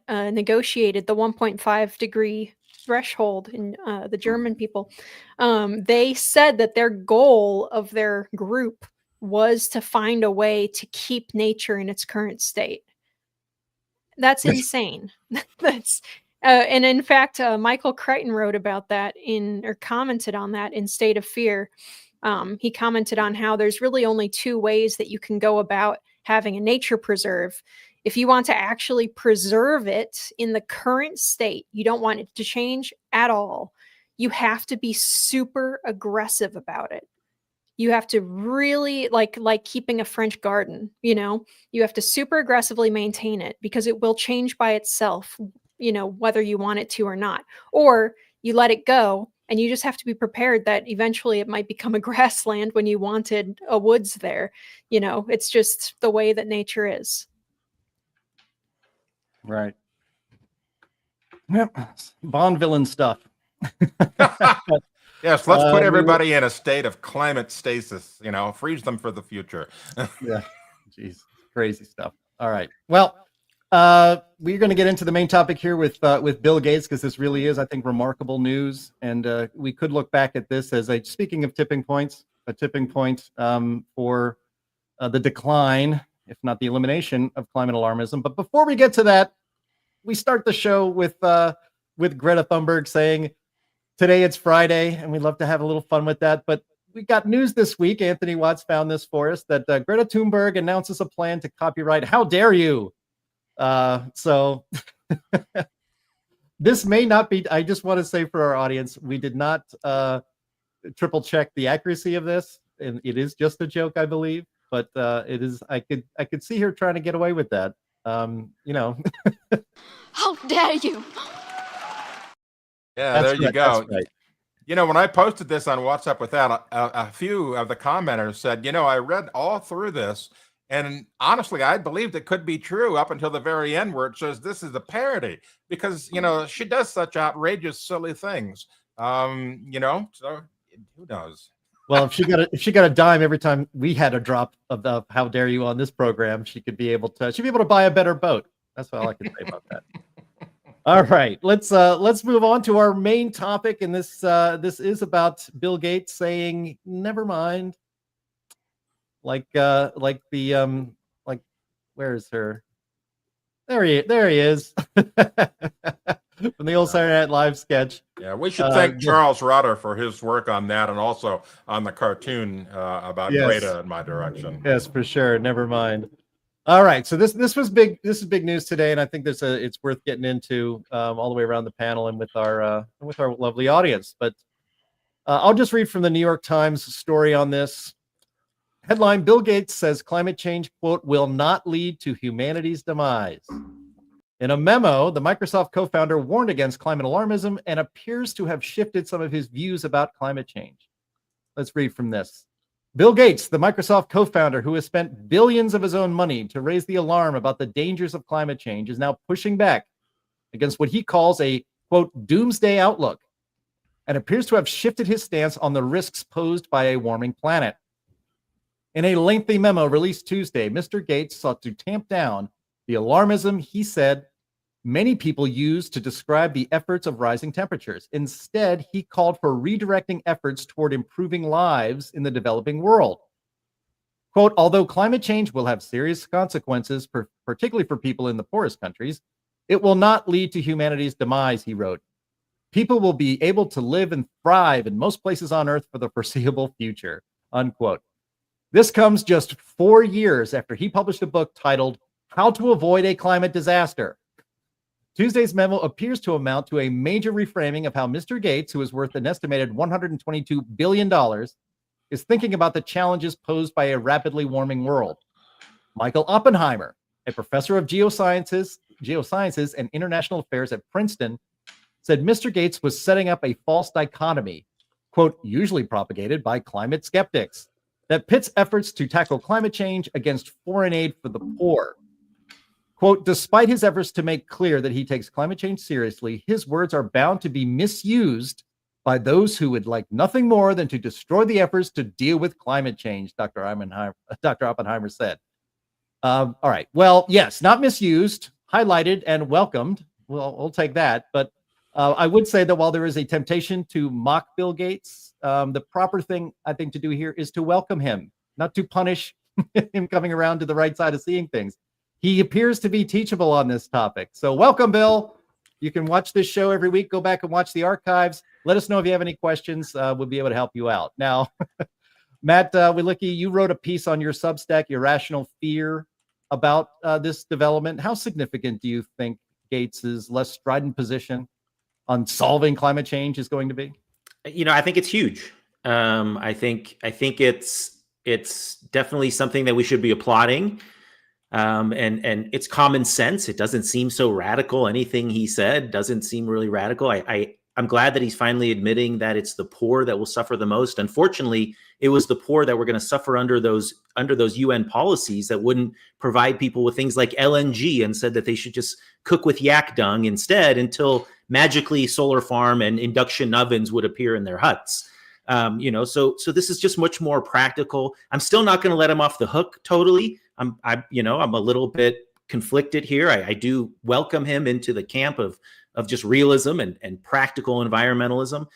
negotiated the 1.5 degree threshold in the German people, they said that their goal of their group was to find a way to keep nature in its current state. That's insane. That's and in fact, Michael Crichton wrote about that or commented on that in State of Fear. He commented on how there's really only two ways that you can go about having a nature preserve. If you want to actually preserve it in the current state, you don't want it to change at all, you have to be super aggressive about it. You have to really like keeping a French garden, you have to super aggressively maintain it, because it will change by itself, whether you want it to or not. Or you let it go, and you just have to be prepared that eventually it might become a grassland when you wanted a woods there. It's just the way that nature is. Right. Yep. Bond villain stuff. Yes, let's put everybody in a state of climate stasis, freeze them for the future. Yeah. Jeez. Crazy stuff. All right. Well, we're going to get into the main topic here with Bill Gates, because this really is, I think, remarkable news. And we could look back at this as speaking of tipping points, a tipping point for the decline, if not the elimination, of climate alarmism. But before we get to that, we start the show with Greta Thunberg saying, today it's Friday, and we'd love to have a little fun with that. But we got news this week. Anthony Watts found this for us, that Greta Thunberg announces a plan to copyright How Dare You? So this may not be, I just want to say for our audience, we did not triple check the accuracy of this, and it is just a joke, I believe. But it is, I could see her trying to get away with that. How dare you? Yeah, there you go. Right. When I posted this on WhatsApp with that, a few of the commenters said, I read all through this, and honestly, I believed it could be true up until the very end, where it says this is a parody, because she does such outrageous, silly things. So who knows? Well, if she got a dime every time we had a drop of the How Dare You on this program, she'd be able to buy a better boat. That's all I can say about that. All right, let's move on to our main topic, and this is about Bill Gates saying never mind. Like where is her? There he is. From the old Saturday Night Live sketch. Yeah, we should thank Charles Rutter for his work on that, and also on the cartoon about Greta in my direction. Yes, for sure. Never mind. All right, so this was big. This is big news today, and I think it's worth getting into all the way around the panel and with our lovely audience. But I'll just read from the New York Times story on this. Headline: Bill Gates says climate change, quote, will not lead to humanity's demise. In a memo, the Microsoft co-founder warned against climate alarmism and appears to have shifted some of his views about climate change. Let's read from this. Bill Gates, the Microsoft co-founder who has spent billions of his own money to raise the alarm about the dangers of climate change, is now pushing back against what he calls a, quote, doomsday outlook, and appears to have shifted his stance on the risks posed by a warming planet. In a lengthy memo released Tuesday, Mr. Gates sought to tamp down the alarmism he said many people use to describe the efforts of rising temperatures. Instead, he called for redirecting efforts toward improving lives in the developing world. Quote, although climate change will have serious consequences, particularly for people in the poorest countries, it will not lead to humanity's demise, he wrote. People will be able to live and thrive in most places on Earth for the foreseeable future, unquote. This comes just 4 years after he published a book titled How to Avoid a Climate Disaster. Tuesday's memo appears to amount to a major reframing of how Mr. Gates, who is worth an estimated $122 billion, is thinking about the challenges posed by a rapidly warming world. Michael Oppenheimer, a professor of geosciences and international affairs at Princeton, said Mr. Gates was setting up a false dichotomy, quote, usually propagated by climate skeptics, that pits efforts to tackle climate change against foreign aid for the poor. Quote, despite his efforts to make clear that he takes climate change seriously, his words are bound to be misused by those who would like nothing more than to destroy the efforts to deal with climate change, Dr. Oppenheimer said. All right. Well, yes, not misused, highlighted, and welcomed. Well, we'll take that. But I would say that while there is a temptation to mock Bill Gates, the proper thing, I think, to do here is to welcome him, not to punish him coming around to the right side of seeing things. He appears to be teachable on this topic. So welcome, Bill. You can watch this show every week. Go back and watch the archives. Let us know if you have any questions. We'll be able to help you out. Now, Matt Wielicki, you wrote a piece on your Substack, Irrational Fear, about this development. How significant do you think Gates's less strident position on solving climate change is going to be? You know, I think it's huge. I think it's definitely something that we should be applauding. And it's common sense. It doesn't seem so radical. Anything he said doesn't seem really radical. I'm glad that he's finally admitting that it's the poor that will suffer the most. Unfortunately, it was the poor that were going to suffer under those UN policies that wouldn't provide people with things like LNG and said that they should just cook with yak dung instead until magically solar farm and induction ovens would appear in their huts. So this is just much more practical. I'm still not going to let him off the hook totally. I'm a little bit conflicted here. I do welcome him into the camp of just realism and practical environmentalism,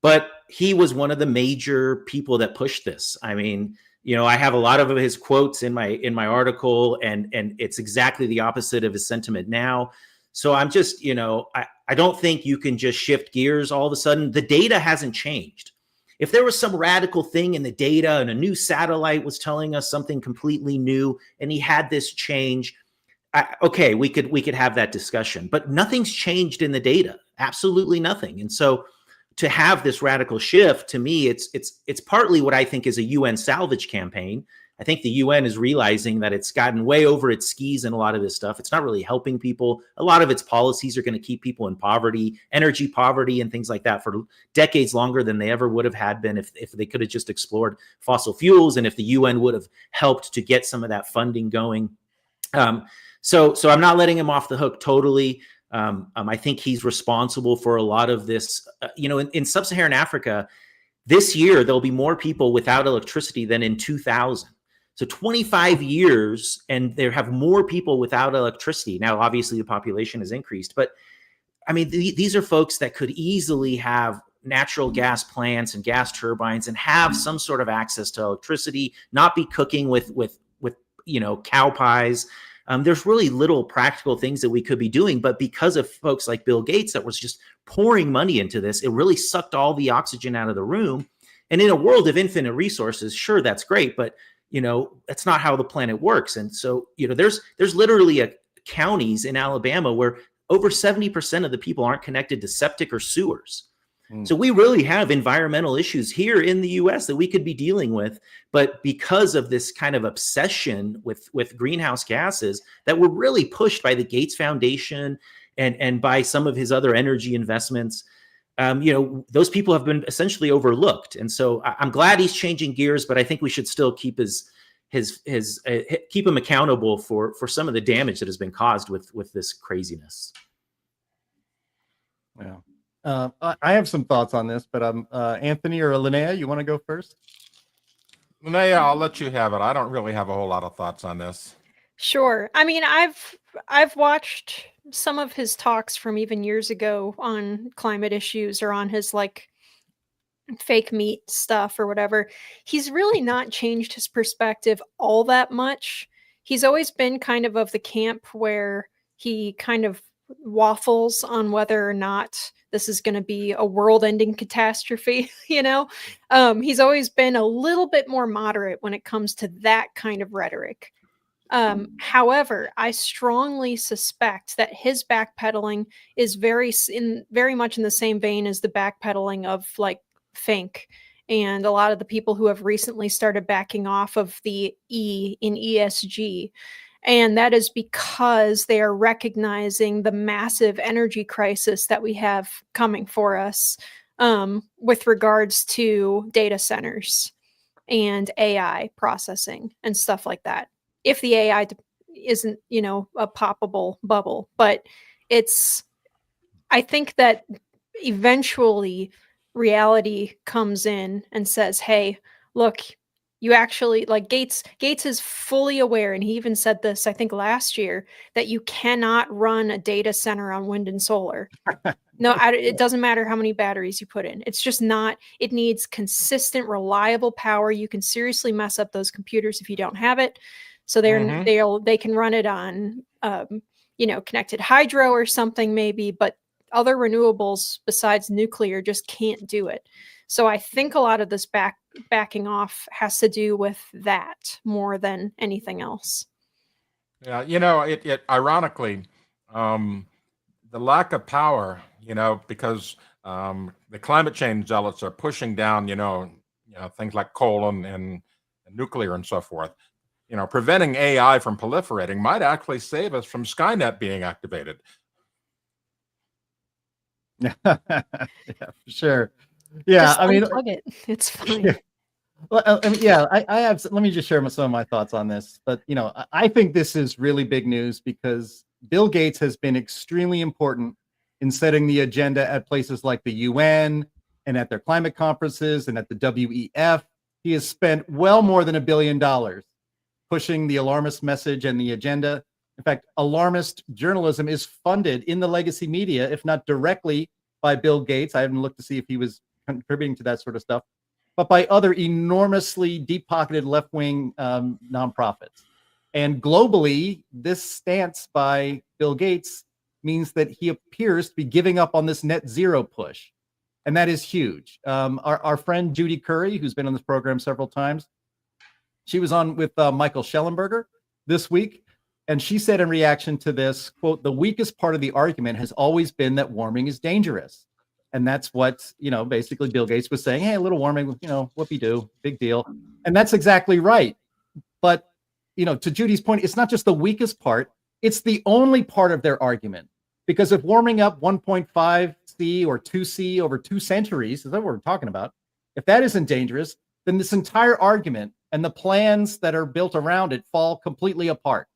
but he was one of the major people that pushed this. I mean, I have a lot of his quotes in my article, and it's exactly the opposite of his sentiment now. So I'm just, I don't think you can just shift gears all of a sudden. The data hasn't changed. If there was some radical thing in the data and a new satellite was telling us something completely new and he had this change, okay, we could have that discussion. But nothing's changed in the data, absolutely nothing. And so to have this radical shift, to me, it's partly what I think is a UN salvage campaign. I think the UN is realizing that it's gotten way over its skis in a lot of this stuff. It's not really helping people. A lot of its policies are going to keep people in poverty, energy poverty, and things like that for decades longer than they ever would have had been if they could have just explored fossil fuels and if the UN would have helped to get some of that funding going. So I'm not letting him off the hook totally. I think he's responsible for a lot of this. In sub-Saharan Africa, this year, there'll be more people without electricity than in 2000. So 25 years, and there have more people without electricity. Now, obviously, the population has increased, but I mean, these are folks that could easily have natural gas plants and gas turbines and have some sort of access to electricity, not be cooking with cow pies. There's really little practical things that we could be doing, but because of folks like Bill Gates that was just pouring money into this, it really sucked all the oxygen out of the room. And in a world of infinite resources, sure, that's great, but that's not how the planet works. And so, there's literally counties in Alabama where over 70% of the people aren't connected to septic or sewers. So we really have environmental issues here in the US that we could be dealing with, but because of this kind of obsession with greenhouse gases that were really pushed by the Gates Foundation and by some of his other energy investments, those people have been essentially overlooked. And so I'm glad he's changing gears, but I think we should still keep keep him accountable for some of the damage that has been caused with this craziness. Yeah. I have some thoughts on this, but Anthony or Linnea, you want to go first? Linnea, I'll let you have it. I don't really have a whole lot of thoughts on this. Sure. I mean, I've watched some of his talks from even years ago on climate issues or on his fake meat stuff or whatever, he's really not changed his perspective all that much. He's always been kind of the camp where he kind of waffles on whether or not this is going to be a world-ending catastrophe. He's always been a little bit more moderate when it comes to that kind of rhetoric. However, I strongly suspect that his backpedaling is very much in the same vein as the backpedaling of like Fink and a lot of the people who have recently started backing off of the E in ESG. And that is because they are recognizing the massive energy crisis that we have coming for us with regards to data centers and AI processing and stuff like that. If the AI isn't, a poppable bubble, but I think that eventually reality comes in and says, hey, look, you actually, like, Gates is fully aware, and he even said this, I think last year, that you cannot run a data center on wind and solar. No, it doesn't matter how many batteries you put in. It's just not, it needs consistent, reliable power. You can seriously mess up those computers if you don't have it. So they can run it on, connected hydro or something maybe, but other renewables besides nuclear just can't do it. So I think a lot of this backing off has to do with that more than anything else. Yeah, it ironically, the lack of power, because the climate change zealots are pushing down, things like coal and nuclear and so forth. Preventing AI from proliferating might actually save us from Skynet being activated. Yeah, for sure. Yeah, just unplug it. It's fine. Yeah. Well, I have. Let me just share some of my thoughts on this. But I think this is really big news because Bill Gates has been extremely important in setting the agenda at places like the UN and at their climate conferences and at the WEF. He has spent well more than $1 billion pushing the alarmist message and the agenda. In fact, alarmist journalism is funded in the legacy media, if not directly by Bill Gates. I haven't looked to see if he was contributing to that sort of stuff, but by other enormously deep-pocketed left-wing nonprofits. And globally, this stance by Bill Gates means that he appears to be giving up on this net zero push. And that is huge. Our friend Judy Curry, who's been on this program several times, she was on with Michael Schellenberger this week. And she said in reaction to this, quote, the weakest part of the argument has always been that warming is dangerous. And that's what, basically Bill Gates was saying, hey, a little warming, whoopee-doo, big deal. And that's exactly right. But, to Judy's point, it's not just the weakest part, it's the only part of their argument. Because if warming up 1.5 C or 2 C over 2 centuries, is that what we're talking about? If that isn't dangerous, then this entire argument and the plans that are built around it fall completely apart.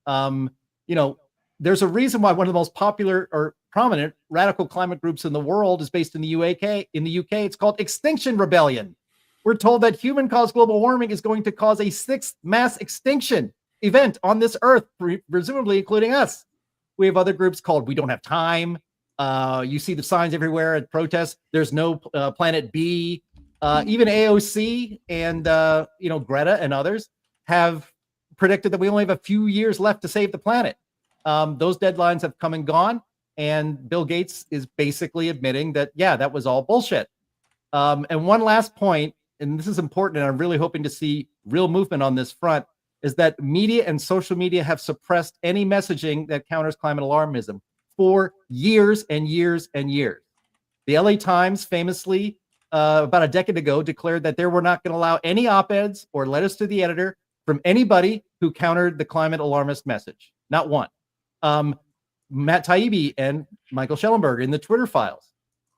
There's a reason why one of the most popular or prominent radical climate groups in the world is based in the UK. In the UK, it's called Extinction Rebellion. We're told that human-caused global warming is going to cause a 6th mass extinction event on this earth, presumably including us. We have other groups called We Don't Have Time. You see the signs everywhere at protests. There's no Planet B. Even AOC and Greta and others have predicted that we only have a few years left to save the planet. Those deadlines have come and gone, and Bill Gates is basically admitting that, that was all bullshit. And one last point, and this is important, and I'm really hoping to see real movement on this front, is that media and social media have suppressed any messaging that counters climate alarmism for years and years and years. The LA Times famously, about a decade ago, declared that they were not going to allow any op-eds or letters to the editor from anybody who countered the climate alarmist message. Not one. Matt Taibbi and Michael Schellenberger in the Twitter files,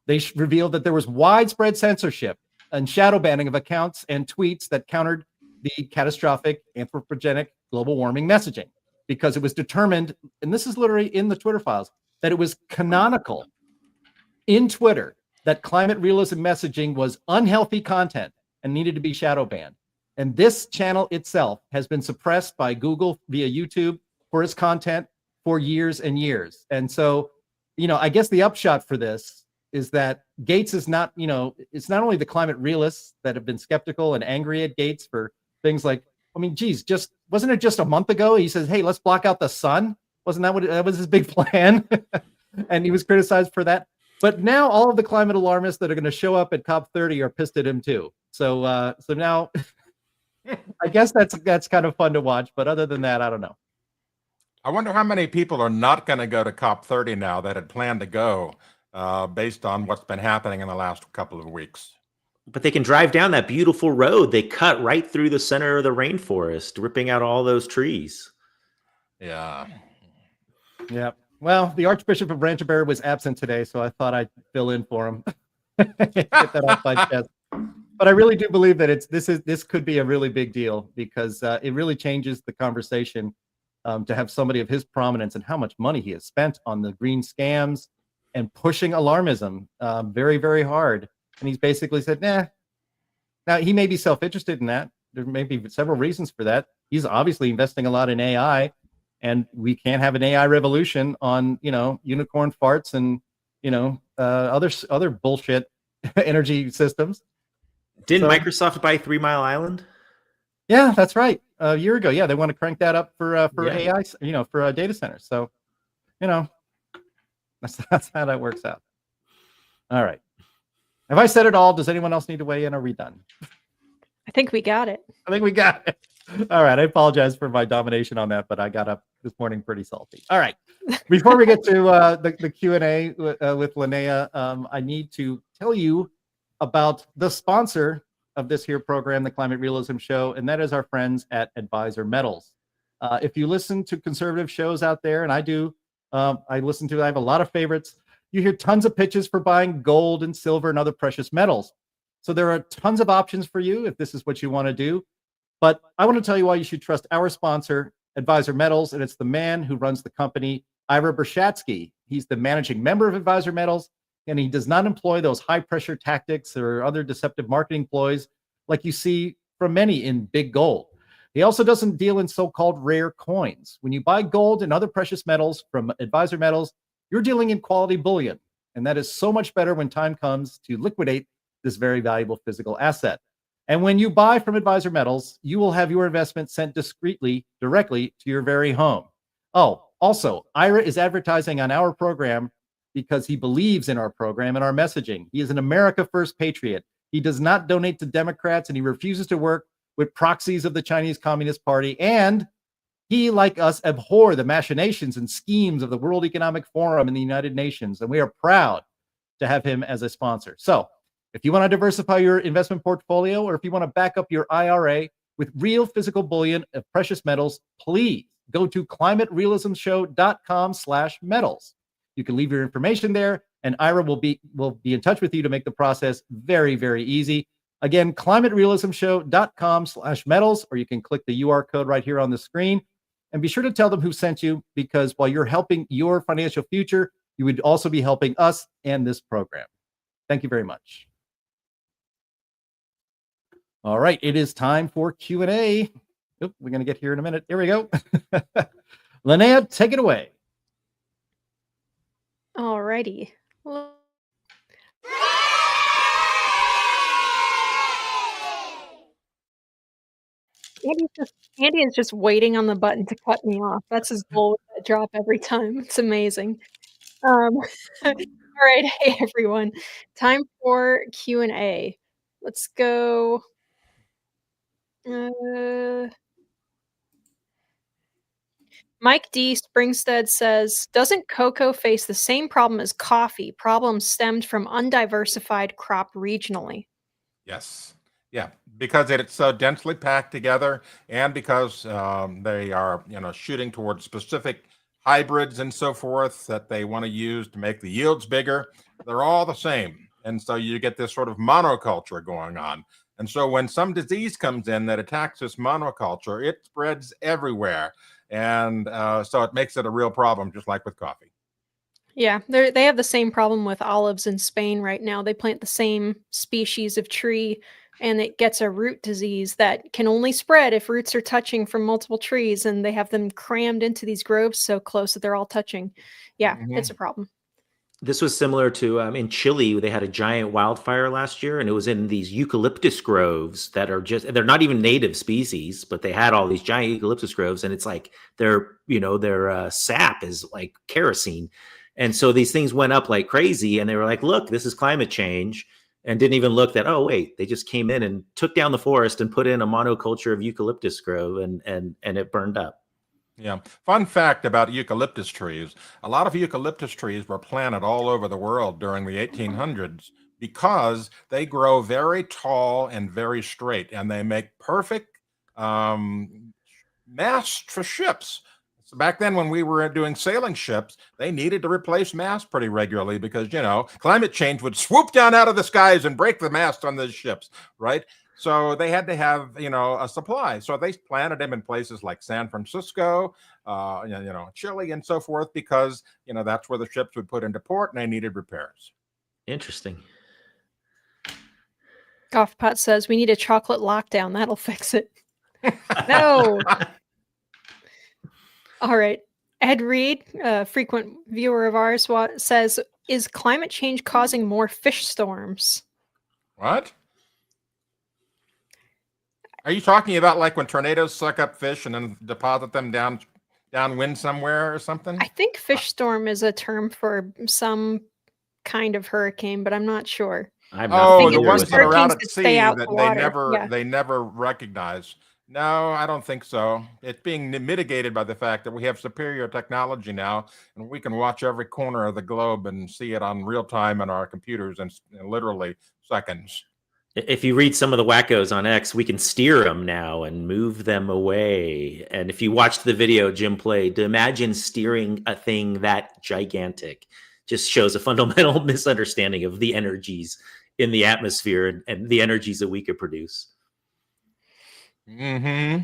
they revealed that there was widespread censorship and shadow banning of accounts and tweets that countered the catastrophic anthropogenic global warming messaging because it was determined, and this is literally in the Twitter files, that it was canonical in Twitter that climate realism messaging was unhealthy content and needed to be shadow banned. And this channel itself has been suppressed by Google via YouTube for its content for years and years. And so, I guess the upshot for this is that Gates is not, it's not only the climate realists that have been skeptical and angry at Gates for things like, I mean, geez, wasn't it just a month ago? He says, hey, let's block out the sun. Wasn't that was his big plan? And he was criticized for that. But now all of the climate alarmists that are going to show up at COP30 are pissed at him too. So now I guess that's kind of fun to watch. But other than that, I don't know. I wonder how many people are not going to go to COP30 now that had planned to go based on what's been happening in the last couple of weeks. But they can drive down that beautiful road. They cut right through the center of the rainforest, ripping out all those trees. Yeah. Yeah. Well, the Archbishop of Ranchaberry was absent today, so I thought I'd fill in for him. Get that off my chest. But I really do believe that this could be a really big deal because it really changes the conversation to have somebody of his prominence and how much money he has spent on the green scams and pushing alarmism very, very hard. And he's basically said, nah. Now, he may be self-interested in that. There may be several reasons for that. He's obviously investing a lot in AI, and we can't have an AI revolution on, unicorn farts and, other bullshit energy systems. Didn't Microsoft buy 3 Mile Island? Yeah, that's right. A year ago. Yeah, they want to crank that up for Yeah. AI, for data centers. So, that's how that works out. All right. Have I said it all? Does anyone else need to weigh in? Are we done? I think we got it. I think we got it. All right. I apologize for my domination on that, but I got up this morning pretty salty. All right. Before we get to the Q&A with Linnea, I need to tell you about the sponsor of this here program, the Climate Realism Show, and that is our friends at Advisor Metals. If you listen to conservative shows out there, and I do, I have a lot of favorites. You hear tons of pitches for buying gold and silver and other precious metals. So there are tons of options for you if this is what you want to do. But I want to tell you why you should trust our sponsor, Advisor Metals, and it's the man who runs the company, Ira Bershatsky. He's the managing member of Advisor Metals, and he does not employ those high-pressure tactics or other deceptive marketing ploys like you see from many in big gold. He also doesn't deal in so-called rare coins. When you buy gold and other precious metals from Advisor Metals, you're dealing in quality bullion, and that is so much better when time comes to liquidate this very valuable physical asset. And when you buy from Advisor Metals, you will have your investment sent discreetly, directly to your very home. Oh, also, Ira is advertising on our program because he believes in our program and our messaging. He is an America First patriot. He does not donate to Democrats, and he refuses to work with proxies of the Chinese Communist Party. And he, like us, abhor the machinations and schemes of the World Economic Forum and the United Nations, and we are proud to have him as a sponsor. So if you want to diversify your investment portfolio, or if you want to back up your IRA with real physical bullion of precious metals, please go to climaterealismshow.com/metals. You can leave your information there, and Ira will be in touch with you to make the process very, very easy. Again, climaterealismshow.com/metals, or you can click the UR code right here on the screen. And be sure to tell them who sent you, because while you're helping your financial future, you would also be helping us and this program. Thank you very much. All right, it is time for Q&A. Oop, we're going to get here in a minute. Here we go. Linnea, take it away. All righty. Andy is just waiting on the button to cut me off. That's his goal with that drop every time. It's amazing. All right, hey everyone. Time for Q&A. Let's go. Mike D. Springstead says, doesn't cocoa face the same problem as coffee? Problems stemmed from undiversified crop regionally. Yes. Yeah, because it's so densely packed together, and because they are, shooting towards specific hybrids and so forth that they want to use to make the yields bigger. They're all the same, and so you get this sort of monoculture going on. And so when some disease comes in that attacks this monoculture, it spreads everywhere, and so it makes it a real problem, just like with coffee. Yeah, they have the same problem with olives in Spain right now. They plant the same species of tree, and it gets a root disease that can only spread if roots are touching from multiple trees, and they have them crammed into these groves so close that they're all touching. Yeah, it's a problem. This was similar to in Chile. They had a giant wildfire last year, and it was in these eucalyptus groves that are they're not even native species, but they had all these giant eucalyptus groves, and it's like their sap is like kerosene. And so these things went up like crazy, and they were like, look, this is climate change, and didn't even look that, oh, wait, they just came in and took down the forest and put in a monoculture of eucalyptus grove, and it burned up. Yeah. Fun fact about eucalyptus trees. A lot of eucalyptus trees were planted all over the world during the 1800s because they grow very tall and very straight, and they make perfect masts for ships. So back then, when we were doing sailing ships, they needed to replace masts pretty regularly because, climate change would swoop down out of the skies and break the mast on those ships, right? So they had to have, a supply. So they planted them in places like San Francisco, Chile, and so forth, because, that's where the ships would put into port and they needed repairs. Interesting. Golfpot says we need a chocolate lockdown. That'll fix it. No. All right. Ed Reed, a frequent viewer of ours, says, is climate change causing more fish storms? What? Are you talking about like when tornadoes suck up fish and then deposit them downwind somewhere or something? I think fish storm is a term for some kind of hurricane, but I'm not sure. The ones that are out at sea that the they never recognize. No, I don't think so. It's being mitigated by the fact that we have superior technology now, and we can watch every corner of the globe and see it on real time on our computers in literally seconds. If you read some of the wackos on X, we can steer them now and move them away. And if you watched the video Jim played, to imagine steering a thing that gigantic just shows a fundamental misunderstanding of the energies in the atmosphere and the energies that we could produce. Mm-hmm.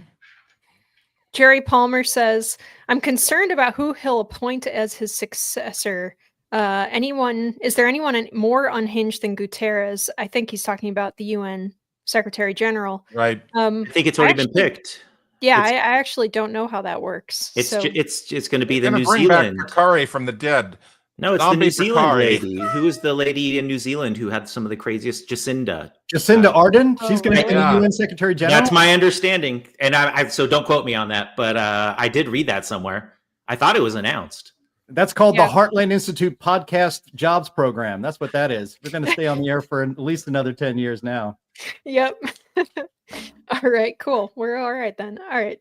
Jerry Palmer says, I'm concerned about who he'll appoint as his successor. Is there anyone more unhinged than Guterres? I think he's talking about the UN Secretary General. Right. I think it's already been picked. Yeah, I actually don't know how that works. It's going to be the New bring Zealand. Back Curry from the dead. No, it's Zombie the New Zealand Picari. lady. Who is the lady in New Zealand who had some of the craziest? Jacinda Ardern. She's going to be the Yeah. UN Secretary General. That's my understanding, and I so don't quote me on that, but I did read that somewhere. I thought it was announced. That's called the Heartland Institute Podcast Jobs Program. That's what that is. We're going to stay on the air for at least another 10 years now. Yep. All right, cool. We're all right then. All right.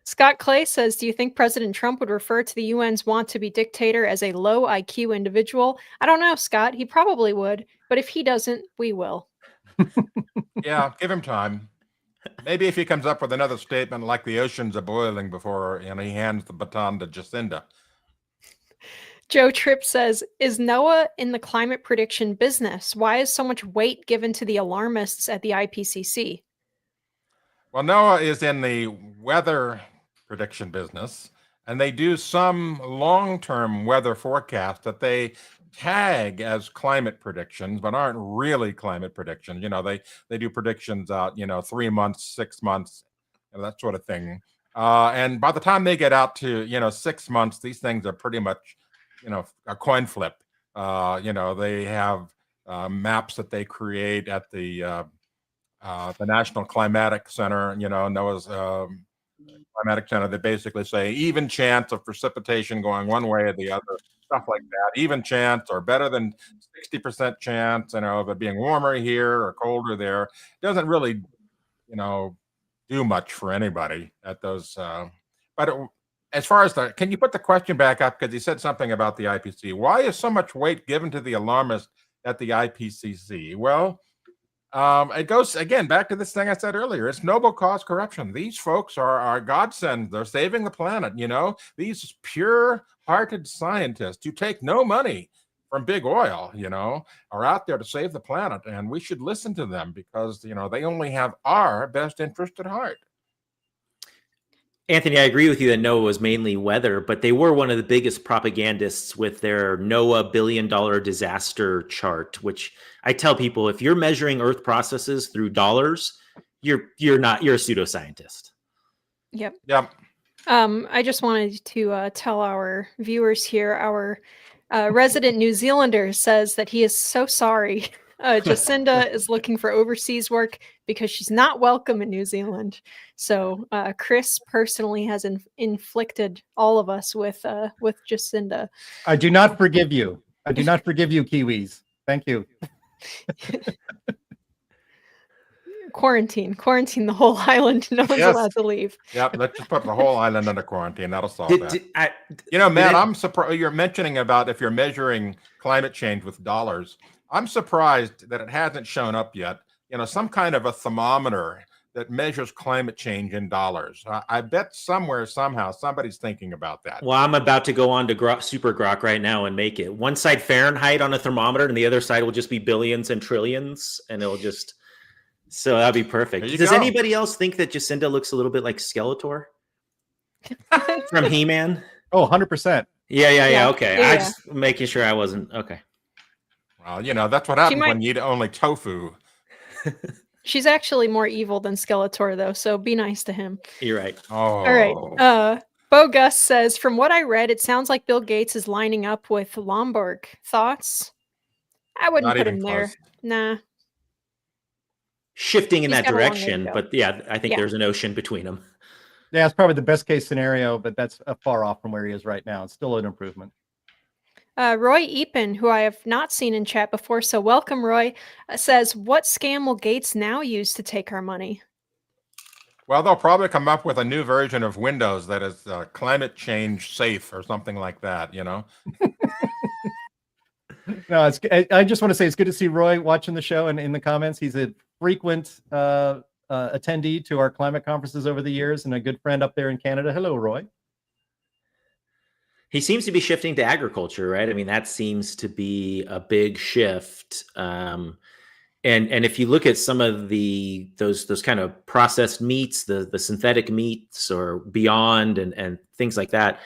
Scott Clay says, do you think President Trump would refer to the UN's want-to-be dictator as a low IQ individual? I don't know, Scott. He probably would. But if he doesn't, we will. Yeah, give him time. Maybe if he comes up with another statement like the oceans are boiling before he hands the baton to Jacinda. Joe Tripp says, is NOAA in the climate prediction business? Why is so much weight given to the alarmists at the IPCC? Well, NOAA is in the weather prediction business, and they do some long-term weather forecasts that they tag as climate predictions, but aren't really climate predictions. They do predictions out, 3 months, 6 months, that sort of thing. And by the time they get out to, 6 months, these things are pretty much, a coin flip. They have maps that they create at the National Climatic Center, NOAA's Climatic Center, that basically say even chance of precipitation going one way or the other, stuff like that. Even chance or better than 60% chance, of it being warmer here or colder there. It doesn't really, do much for anybody at those. As far as can you put the question back up? Because he said something about the IPCC. Why is so much weight given to the alarmists at the IPCC? Well, it goes again back to this thing I said earlier. It's noble cause corruption. These folks are godsend. They're saving the planet. These pure-hearted scientists who take no money from big oil, are out there to save the planet, and we should listen to them because they only have our best interest at heart. Anthony, I agree with you that NOAA was mainly weather, but they were one of the biggest propagandists with their NOAA $1 billion disaster chart, which I tell people, if you're measuring Earth processes through dollars, you're a pseudoscientist. Yep. Yep. I just wanted to tell our viewers here, our resident New Zealander says that he is so sorry. Jacinda is looking for overseas work because she's not welcome in New Zealand. So Chris personally has inflicted all of us with Jacinda. I do not forgive you. I do not forgive you, Kiwis. Thank you. Quarantine the whole island. No one's allowed to leave. Yep, let's just put the whole island under quarantine. That'll solve that. Matt, I'm surprised you're mentioning about if you're measuring climate change with dollars. I'm surprised that it hasn't shown up yet. Some kind of a thermometer that measures climate change in dollars. I bet somewhere, somehow, somebody's thinking about that. Well, I'm about to go on to Super Grok right now and make it. One side Fahrenheit on a thermometer, and the other side will just be billions and trillions, and it'll just... So that'd be perfect. Does anybody else think that Jacinda looks a little bit like Skeletor from He-Man? Oh, 100%. Yeah. Okay. I just making sure I wasn't. Okay. Well, that's what happens when you eat only tofu. She's actually more evil than Skeletor, though, so be nice to him. You're right. Oh. All right. Bo Gus says, from what I read, it sounds like Bill Gates is lining up with Lombard. Thoughts? I wouldn't put him there. Nah. Shifting in that direction, but I think there's an ocean between them. Yeah, it's probably the best case scenario, but that's far off from where he is right now. It's still an improvement. Roy Epen, who I have not seen in chat before, so welcome, Roy, says, what scam will Gates now use to take our money? Well, they'll probably come up with a new version of Windows that is climate change safe or something like that, No, I just want to say it's good to see Roy watching the show and in the comments. He's a frequent attendee to our climate conferences over the years and a good friend up there in Canada. Hello, Roy. He seems to be shifting to agriculture, right? I mean, that seems to be a big shift. And if you look at some of those kind of processed meats, the synthetic meats or beyond and things like that,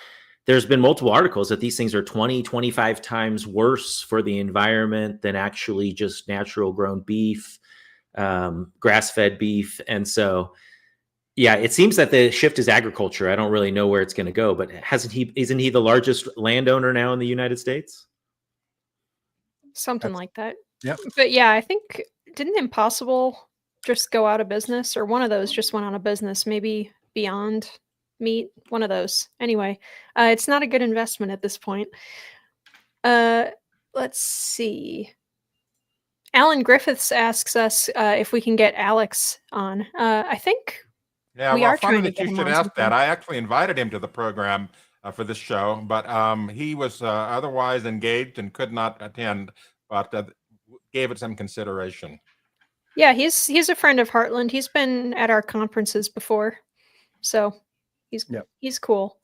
there's been multiple articles that these things are 20, 25 times worse for the environment than actually just natural grown beef, grass-fed beef. And so, it seems that the shift is agriculture. I don't really know where it's going to go, but isn't he the largest landowner now in the United States? Something like that. Yep. But I think, didn't Impossible just go out of business, or one of those just went out of business? Maybe Beyond Meat, one of those. Anyway, it's not a good investment at this point. Let's see. Alan Griffiths asks us if we can get Alex on. I think we are trying to get him on. You should ask that. I actually invited him to the program for this show, but he was otherwise engaged and could not attend, but gave it some consideration. Yeah, he's a friend of Heartland. He's been at our conferences before, so he's cool.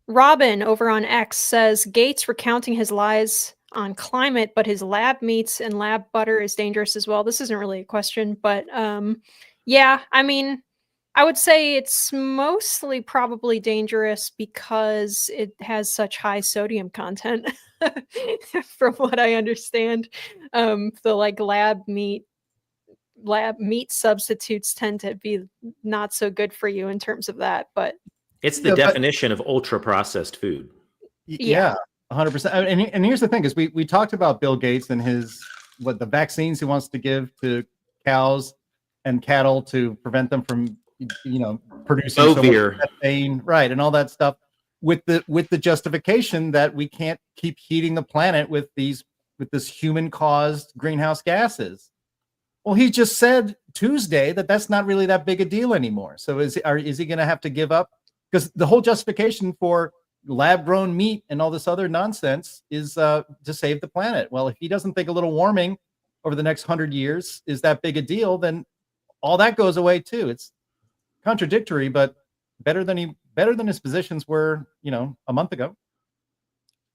Robin over on X says Gates recounting his lies on climate, but his lab meats and lab butter is dangerous as well. This isn't really a question, but I mean, I would say it's mostly probably dangerous because it has such high sodium content, from what I understand. The lab meat substitutes tend to be not so good for you in terms of that, but it's the definition of ultra processed food. Yeah, 100%. And here's the thing: is we talked about Bill Gates and the vaccines he wants to give to cows and cattle to prevent them from producing so much methane, right, and all that stuff, with the justification that we can't keep heating the planet with this human caused greenhouse gases. Well, he just said Tuesday that that's not really that big a deal anymore. So is he going to have to give up? Because the whole justification for lab-grown meat and all this other nonsense is to save the planet. Well, if he doesn't think a little warming over the next 100 years is that big a deal, then all that goes away too. It's contradictory, but better than his positions were, a month ago.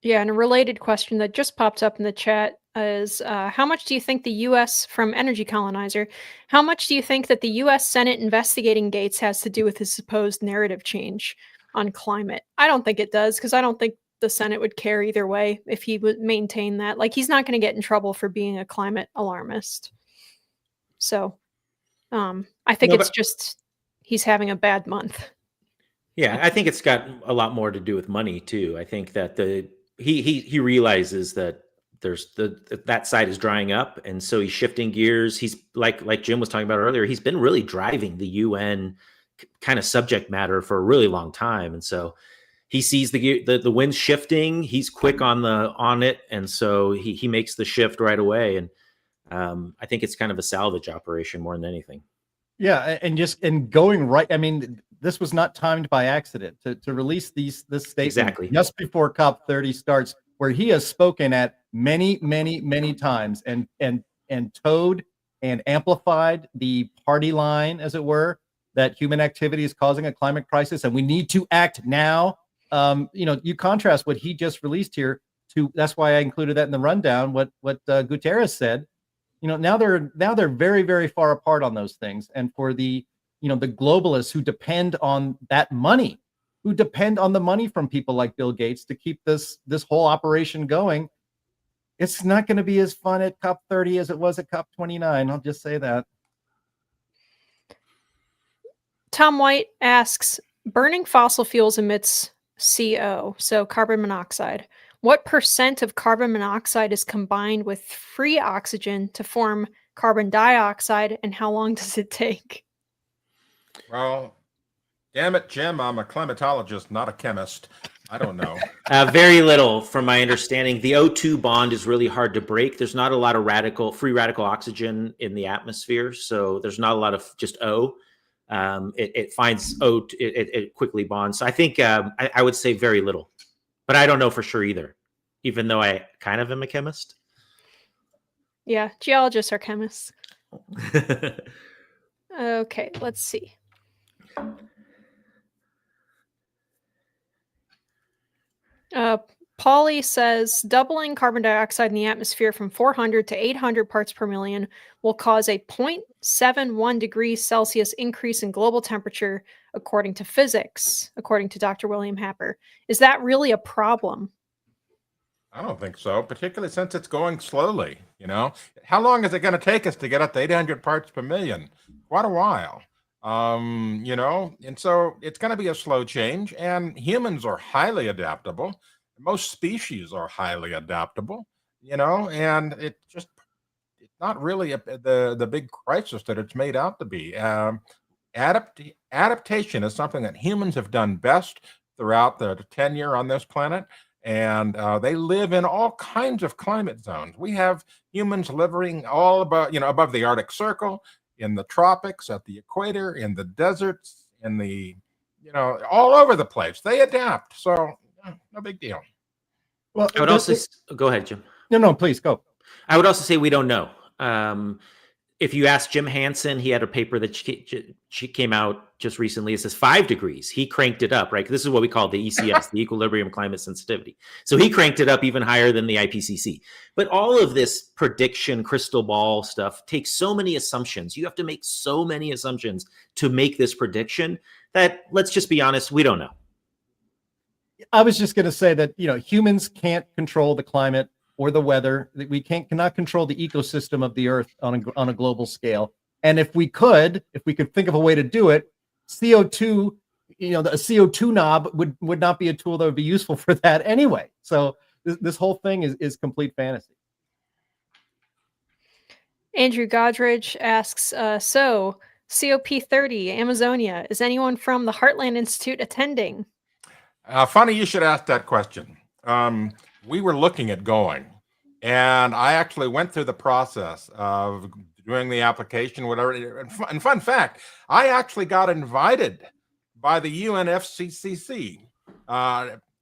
Yeah, and a related question that just popped up in the chat is how much do you think the U.S. from Energy Colonizer, how much do you think that the U.S. Senate investigating Gates has to do with his supposed narrative change on climate? I don't think it does, because I don't think the Senate would care either way if he would maintain that. Like, he's not going to get in trouble for being a climate alarmist. So I think it's just he's having a bad month. Yeah, I think it's got a lot more to do with money too. I think that he realizes that that side is drying up, and so he's shifting gears. He's like Jim was talking about earlier. He's been really driving the UN kind of subject matter for a really long time, and so he sees the wind shifting. He's quick on it, and so he makes the shift right away. And I think it's kind of a salvage operation more than anything. Yeah, and going right. I mean, this was not timed by accident to release this statement Exactly. just before COP30 starts, where he has spoken at many times and towed and amplified the party line, as it were, that human activity is causing a climate crisis and we need to act now. You contrast what he just released here to, that's why I included that in the rundown, what Guterres said. Now they're very far apart on those things. And for the globalists who depend on that money, who depend on the money from people like Bill Gates to keep this whole operation going, it's not going to be as fun at COP30 as it was at COP29. I'll just say that. Tom White asks, burning fossil fuels emits CO, so carbon monoxide. What % of carbon monoxide is combined with free oxygen to form carbon dioxide, and how long does it take? Well, damn it, Jim, I'm a climatologist, not a chemist. I don't know. Very little, from my understanding. The O2 bond is really hard to break. There's not a lot of free radical oxygen in the atmosphere, so there's not a lot of just O. It finds O, it quickly bonds. So I think I would say very little, but I don't know for sure either, even though I kind of am a chemist. Yeah, geologists are chemists. Okay, let's see. Pauly says doubling carbon dioxide in the atmosphere from 400 to 800 parts per million will cause a 0.71 degrees Celsius increase in global temperature, according to physics, according to Dr. William Happer. Is that really a problem? I don't think so, particularly since it's going slowly. How long is it going to take us to get up to 800 parts per million? Quite a while. And so it's going to be a slow change, and humans are highly adaptable. Most species are highly adaptable, and it's not really the big crisis that it's made out to be. Adaptation is something that humans have done best throughout the tenure on this planet, and they live in all kinds of climate zones. We have humans living all above the Arctic Circle, in the tropics, at the equator, in the deserts, in the all over the place. They adapt, so no big deal. Well, I would also go ahead, Jim. No, please go. I would also say we don't know. If you ask Jim Hansen, he had a paper that she came out just recently. It says 5 degrees. He cranked it up, right? This is what we call the ECS, the Equilibrium Climate Sensitivity. So he cranked it up even higher than the IPCC. But all of this prediction, crystal ball stuff takes so many assumptions. You have to make so many assumptions to make this prediction that, let's just be honest, we don't know. I was just going to say that, humans can't control the climate or the weather. We cannot control the ecosystem of the Earth on a global scale. And if we could think of a way to do it, CO2, the CO2 knob would not be a tool that would be useful for that anyway. So this whole thing is complete fantasy. Andrew Godridge asks, so COP30, Amazonia, is anyone from the Heartland Institute attending? Funny you should ask that question. We were looking at going, and I actually went through the process of doing the application, whatever. And fun fact, I actually got invited by the UNFCCC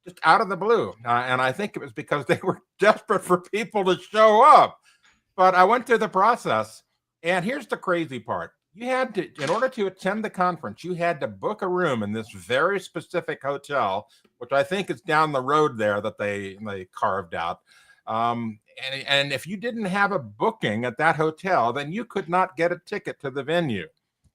just out of the blue. And I think it was because they were desperate for people to show up. But I went through the process, and here's the crazy part. You had to, in order to attend the conference, you had to book a room in this very specific hotel, which I think is down the road there that they carved out. And if you didn't have a booking at that hotel, then you could not get a ticket to the venue.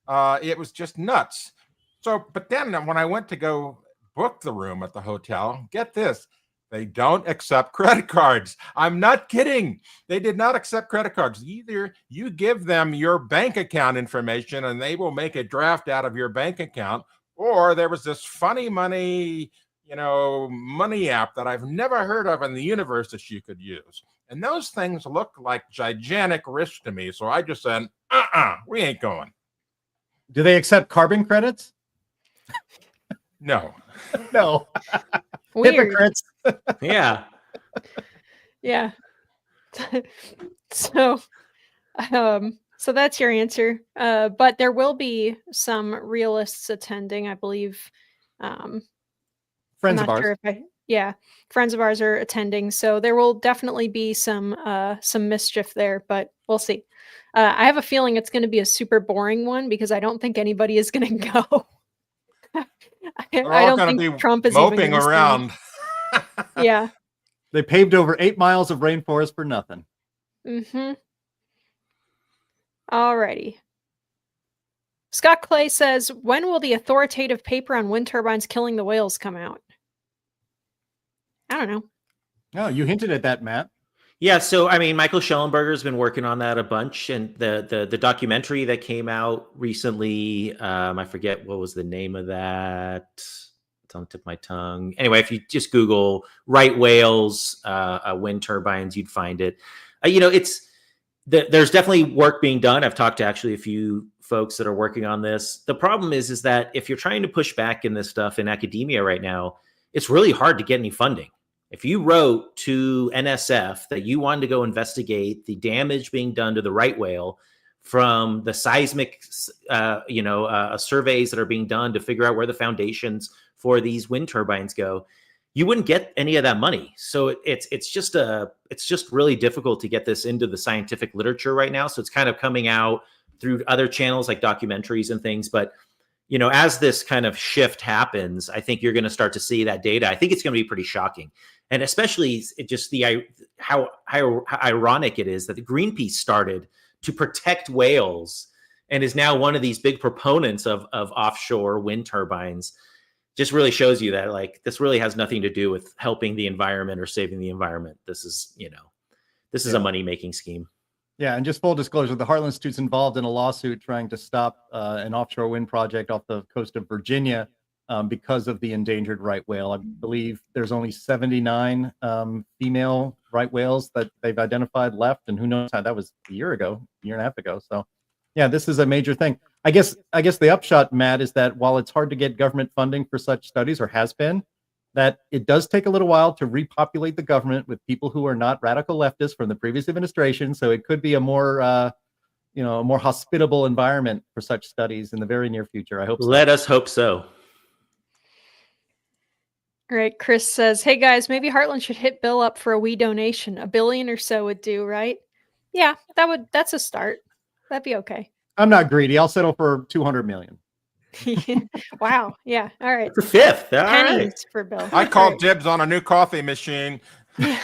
It was just nuts. So, but then when I went to go book the room at the hotel, get this, they don't accept credit cards. I'm not kidding. They did not accept credit cards. Either you give them your bank account information and they will make a draft out of your bank account, Or there was this funny money, money app that I've never heard of in the universe that you could use. And those things look like gigantic risk to me. So I just said, we ain't going. Do they accept carbon credits? No. No. Weird. Hypocrites. Yeah. Yeah. So that's your answer. But there will be some realists attending, I believe. Friends I'm of not ours. sure if friends of ours are attending. So there will definitely be some mischief there, but we'll see. I have a feeling it's going to be a super boring one because I don't think anybody is going to go. I don't think Trump is moping even gonna around. Yeah. They paved over 8 miles of rainforest for nothing. Mm-hmm. Alrighty. Scott Clay says, when will the authoritative paper on wind turbines killing the whales come out? I don't know. No, you hinted at that, Matt. Yeah, so I mean, Michael Schellenberger's been working on that a bunch, and the documentary that came out recently, I forget what was the name of that. It's on the tip of my tongue. Anyway, if you just Google right whales, wind turbines, you'd find it. There's definitely work being done. I've talked to actually a few folks that are working on this. The problem is that if you're trying to push back in this stuff in academia right now, it's really hard to get any funding. If you wrote to NSF that you wanted to go investigate the damage being done to the right whale from the seismic, surveys that are being done to figure out where the foundations for these wind turbines go, you wouldn't get any of that money. So it's just really difficult to get this into the scientific literature right now. So it's kind of coming out through other channels like documentaries and things. But as this kind of shift happens, I think you're going to start to see that data. I think it's going to be pretty shocking. And especially how ironic it is that the Greenpeace started to protect whales and is now one of these big proponents of offshore wind turbines. Just really shows you that this really has nothing to do with helping the environment or saving the environment. This is a money-making scheme. Yeah, and just full disclosure, the Heartland Institute's involved in a lawsuit trying to stop an offshore wind project off the coast of Virginia because of the endangered right whale. I believe there's only 79 female right whales that they've identified left, and who knows how that was a year and a half ago. So, yeah, this is a major thing. I guess the upshot, Matt, is that while it's hard to get government funding for such studies, or has been, that it does take a little while to repopulate the government with people who are not radical leftists from the previous administration. So it could be a more hospitable environment for such studies in the very near future. I hope so. Let us hope so. All right. Chris says, hey guys, maybe Heartland should hit Bill up for a wee donation. $1 billion or so would do, right? Yeah, that's a start. That'd be okay. I'm not greedy. I'll settle for 200 million. Wow. Yeah. All right. For fifth. All Pennies right. for Bill. I called dibs on a new coffee machine. Yeah.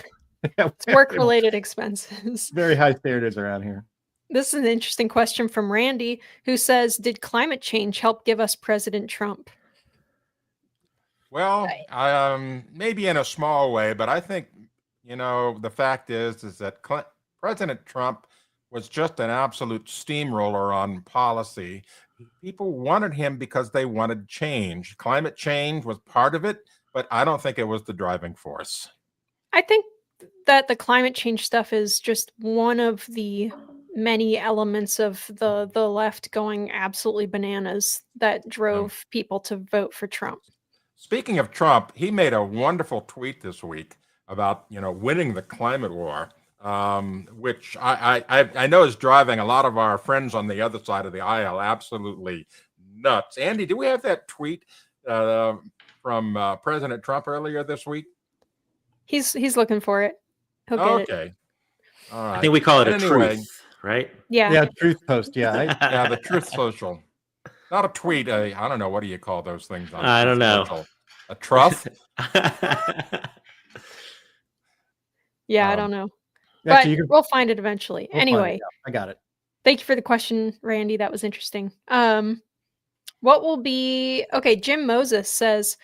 It's work-related expenses. Very high standards around here. This is an interesting question from Randy, who says, did climate change help give us President Trump? Well, maybe in a small way, but I think, the fact is that President Trump was just an absolute steamroller on policy. People wanted him because they wanted change. Climate change was part of it, but I don't think it was the driving force. I think that the climate change stuff is just one of the many elements of the left going absolutely bananas that drove people to vote for Trump. Speaking of Trump, he made a wonderful tweet this week about, winning the climate war, which I know is driving a lot of our friends on the other side of the aisle absolutely nuts. Andy, do we have that tweet from President Trump earlier this week? He's looking for it. He'll get it. All right. I think we call it truth, right? Yeah. Yeah, truth post. Yeah. Yeah, the Truth Social. Not a tweet. I don't know. What do you call those things? I don't know. Social? A truff? Yeah, I don't know. Actually, But we'll find it eventually. Anyway, I got it. thank you for the question, Randy. That was interesting. What will be... Okay, Jim Moses says,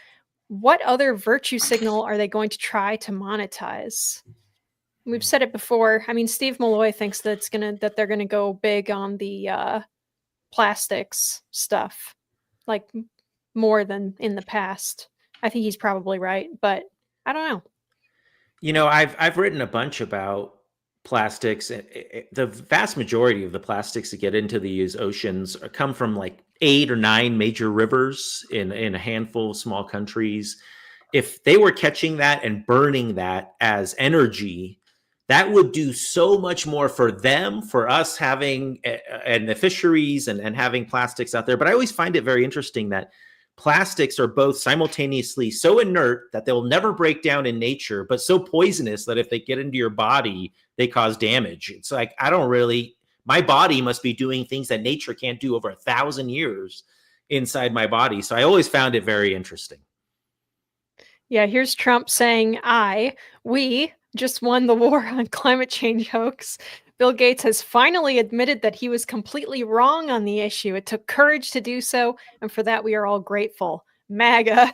what other virtue signal are they going to try to monetize? We've said it before. I mean, Steve Malloy thinks that they're gonna go big on the plastics stuff, like more than in the past. I think he's probably right, but I don't know. I've written a bunch about plastics. The vast majority of the plastics that get into these oceans come from like 8 or 9 major rivers in a handful of small countries. If they were catching that and burning that as energy, that would do so much more for them, for us having and the fisheries and having plastics out there. But I always find it very interesting that plastics are both simultaneously so inert that they'll never break down in nature, but so poisonous that if they get into your body, they cause damage. It's like, my body must be doing things that nature can't do over 1,000 years inside my body. So I always found it very interesting. Yeah, here's Trump saying, we just won the war on climate change hoax. Bill Gates has finally admitted that he was completely wrong on the issue. It took courage to do so, and for that we are all grateful. MAGA.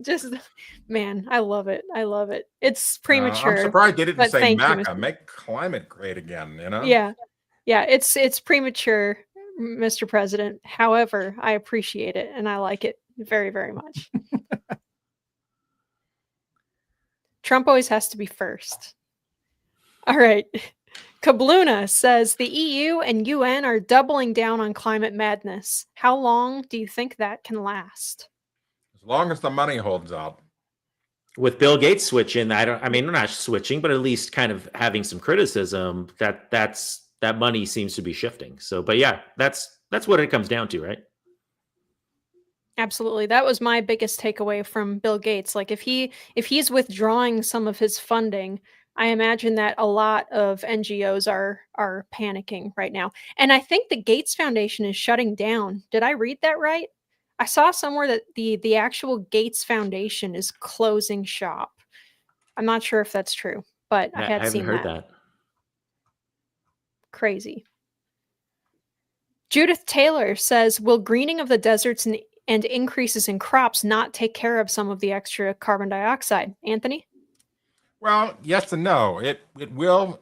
just, man, I love it. I love it. It's premature. I'm surprised they didn't say MAGA. MAGA, make climate great again, you know? Yeah. Yeah, it's premature, Mr. President. However, I appreciate it, and I like it very, very much. Trump always has to be first. All right. Kabluna says the EU and UN are doubling down on climate madness. How long do you think that can last? As long as the money holds out. With Bill Gates switching, we're not switching, but at least kind of having some criticism that money seems to be shifting. So, but yeah, that's what it comes down to, right? Absolutely. That was my biggest takeaway from Bill Gates. Like if he's withdrawing some of his funding, I imagine that a lot of NGOs are panicking right now. And I think the Gates Foundation is shutting down. Did I read that right? I saw somewhere that the actual Gates Foundation is closing shop. I'm not sure if that's true, but I haven't seen heard that. Crazy. Judith Taylor says, will greening of the deserts and increases in crops not take care of some of the extra carbon dioxide? Anthony? Well, yes and no. It will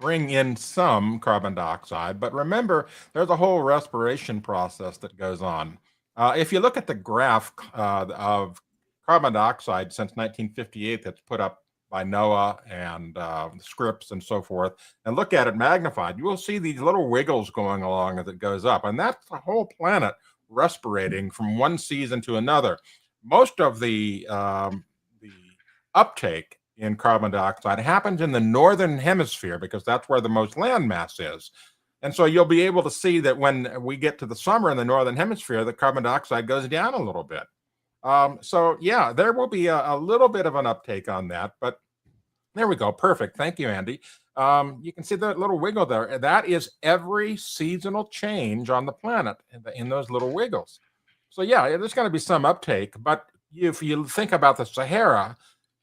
bring in some carbon dioxide, but remember, there's a whole respiration process that goes on. If you look at the graph of carbon dioxide since 1958 that's put up by NOAA and Scripps and so forth, and look at it magnified, you will see these little wiggles going along as it goes up. And that's the whole planet respirating from one season to another. Most of the uptake in carbon dioxide happens in the northern hemisphere because that's where the most land mass is. And so you'll be able to see that when we get to the summer in the northern hemisphere, the carbon dioxide goes down a little bit. So yeah, there will be a little bit of an uptake on that, but there we go. Perfect. Thank you, Andy. You can see that little wiggle there. That is every seasonal change on the planet in those little wiggles. So yeah, there's going to be some uptake, but if you think about the Sahara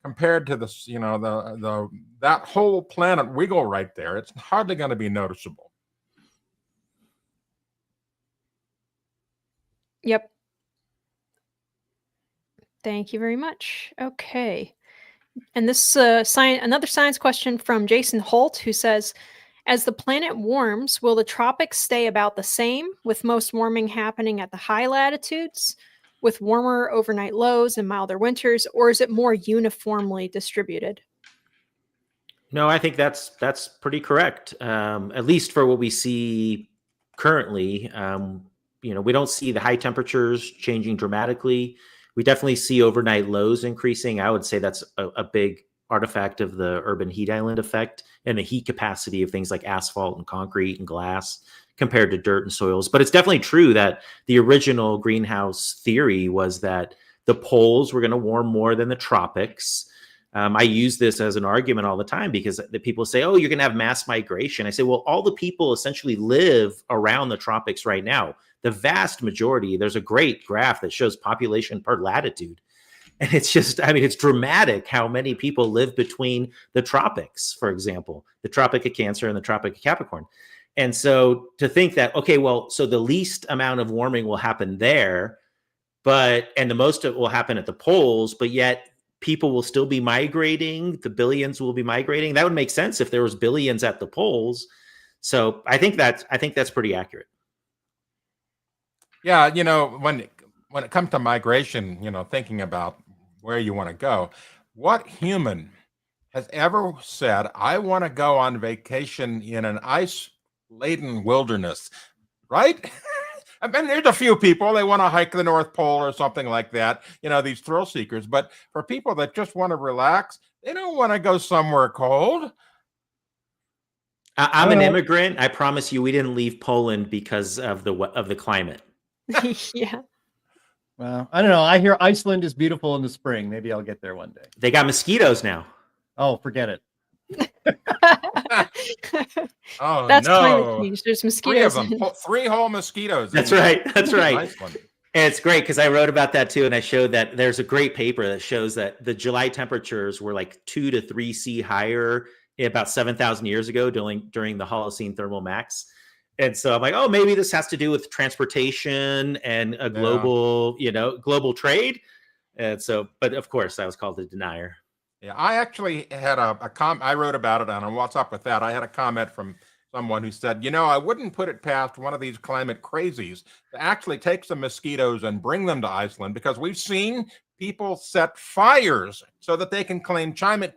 compared to this, that whole planet wiggle right there, it's hardly going to be noticeable. Yep. Thank you very much. Okay. And this another science question from Jason Holt, who says, as the planet warms, will the tropics stay about the same, with most warming happening at the high latitudes, with warmer overnight lows and milder winters, or is it more uniformly distributed? No, I think that's pretty correct. At least for what we see currently. We don't see the high temperatures changing dramatically. We definitely see overnight lows increasing. I would say that's a big artifact of the urban heat island effect and the heat capacity of things like asphalt and concrete and glass compared to dirt and soils. But it's definitely true that the original greenhouse theory was that the poles were going to warm more than the tropics. I use this as an argument all the time because the people say, oh, you're going to have mass migration. I say, well, all the people essentially live around the tropics right now. The vast majority, there's a great graph that shows population per latitude. And it's just, it's dramatic how many people live between the tropics, for example, the Tropic of Cancer and the Tropic of Capricorn. And so to think that, okay, well, so the least amount of warming will happen there, and the most of it will happen at the poles, but yet people will still be migrating, the billions will be migrating. That would make sense if there was billions at the poles. So I think that's pretty accurate. Yeah, when when it comes to migration, thinking about where you want to go, what human has ever said, I want to go on vacation in an ice-laden wilderness, right? I mean, there's a few people, they want to hike the North Pole or something like that, these thrill seekers. But for people that just want to relax, they don't want to go somewhere cold. I'm an immigrant. I promise you, we didn't leave Poland because of the climate. Yeah. Well, I don't know. I hear Iceland is beautiful in the spring. Maybe I'll get there one day. They got mosquitoes now. Oh, forget it. Oh, That's no. climate change. There's mosquitoes. 3 of them. 3 whole mosquitoes. That's right. That's right. Iceland. And it's great because I wrote about that too, and I showed that there's a great paper that shows that the July temperatures were like 2 to 3 C higher about 7,000 years ago during the Holocene thermal max. And so I'm like, oh, maybe this has to do with transportation and a global, global trade. And so, but of course, I was called a denier. Yeah, I actually had a comment. I wrote about it on What's Up With That. I had a comment from someone who said, I wouldn't put it past one of these climate crazies to actually take some mosquitoes and bring them to Iceland, because we've seen people set fires so that they can claim climate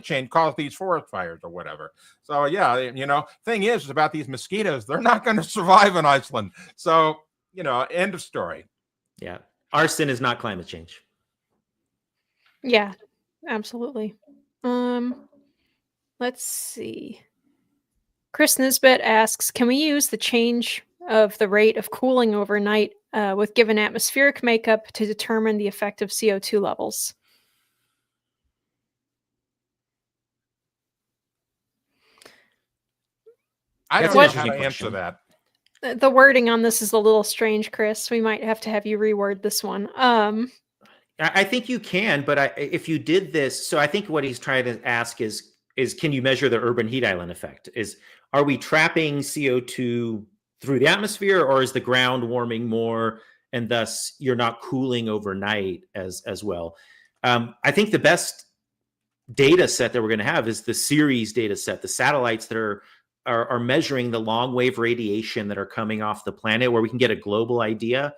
change caused these forest fires or whatever. So yeah, thing is about these mosquitoes, they're not going to survive in Iceland. So, end of story. Yeah. Arson is not climate change. Yeah, absolutely. Let's see. Chris Nisbet asks, can we use the change of the rate of cooling overnight with given atmospheric makeup to determine the effect of CO2 levels? I don't know how to answer that. The wording on this is a little strange, Chris. We might have to have you reword this one. I think you can, but if you did this, so I think what he's trying to ask is can you measure the urban heat island effect? Are we trapping CO2 through the atmosphere, or is the ground warming more and thus you're not cooling overnight as well? I think the best data set that we're going to have is the Ceres data set, the satellites that are measuring the long wave radiation that are coming off the planet, where we can get a global idea.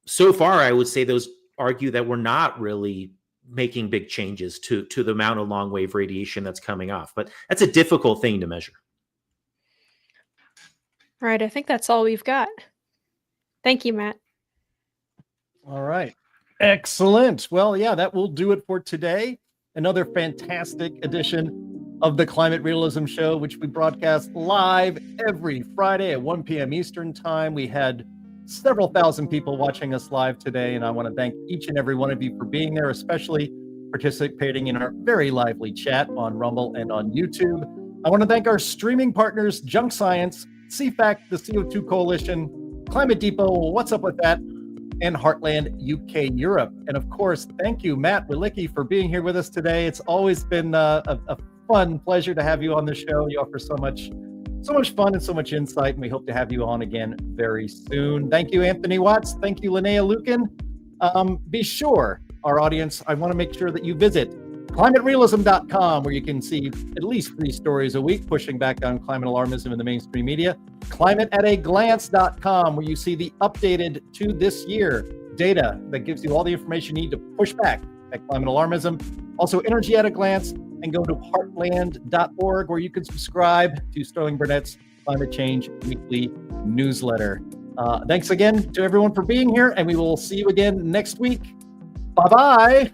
So far, I would say those argue that we're not really making big changes to the amount of long wave radiation that's coming off, but that's a difficult thing to measure. Right. I think that's all we've got. Thank you, Matt. All right. Excellent. Well, yeah, that will do it for today. Another fantastic edition of the Climate Realism Show, which we broadcast live every Friday at 1 p.m. Eastern Time. We had several thousand people watching us live today, and I want to thank each and every one of you for being there, especially participating in our very lively chat on Rumble and on YouTube. I want to thank our streaming partners, Junk Science, CFAC, the CO2 Coalition, Climate Depot, What's Up With That, and Heartland UK Europe. And of course, thank you, Matt Wilicki, for being here with us today. It's always been a fun pleasure to have you on the show. You offer so much fun and so much insight, and we hope to have you on again very soon. Thank you, Anthony Watts. Thank you, Linnea Lueken. Be sure, our audience, I want to make sure that you visit climaterealism.com, where you can see at least 3 stories a week pushing back on climate alarmism in the mainstream media. climateataglance.com, where you see the updated to this year data that gives you all the information you need to push back at climate alarmism. Also, Energy at a Glance, and go to heartland.org, where you can subscribe to Sterling Burnett's Climate Change Weekly newsletter. Thanks again to everyone for being here, and we will see you again next week. Bye-bye.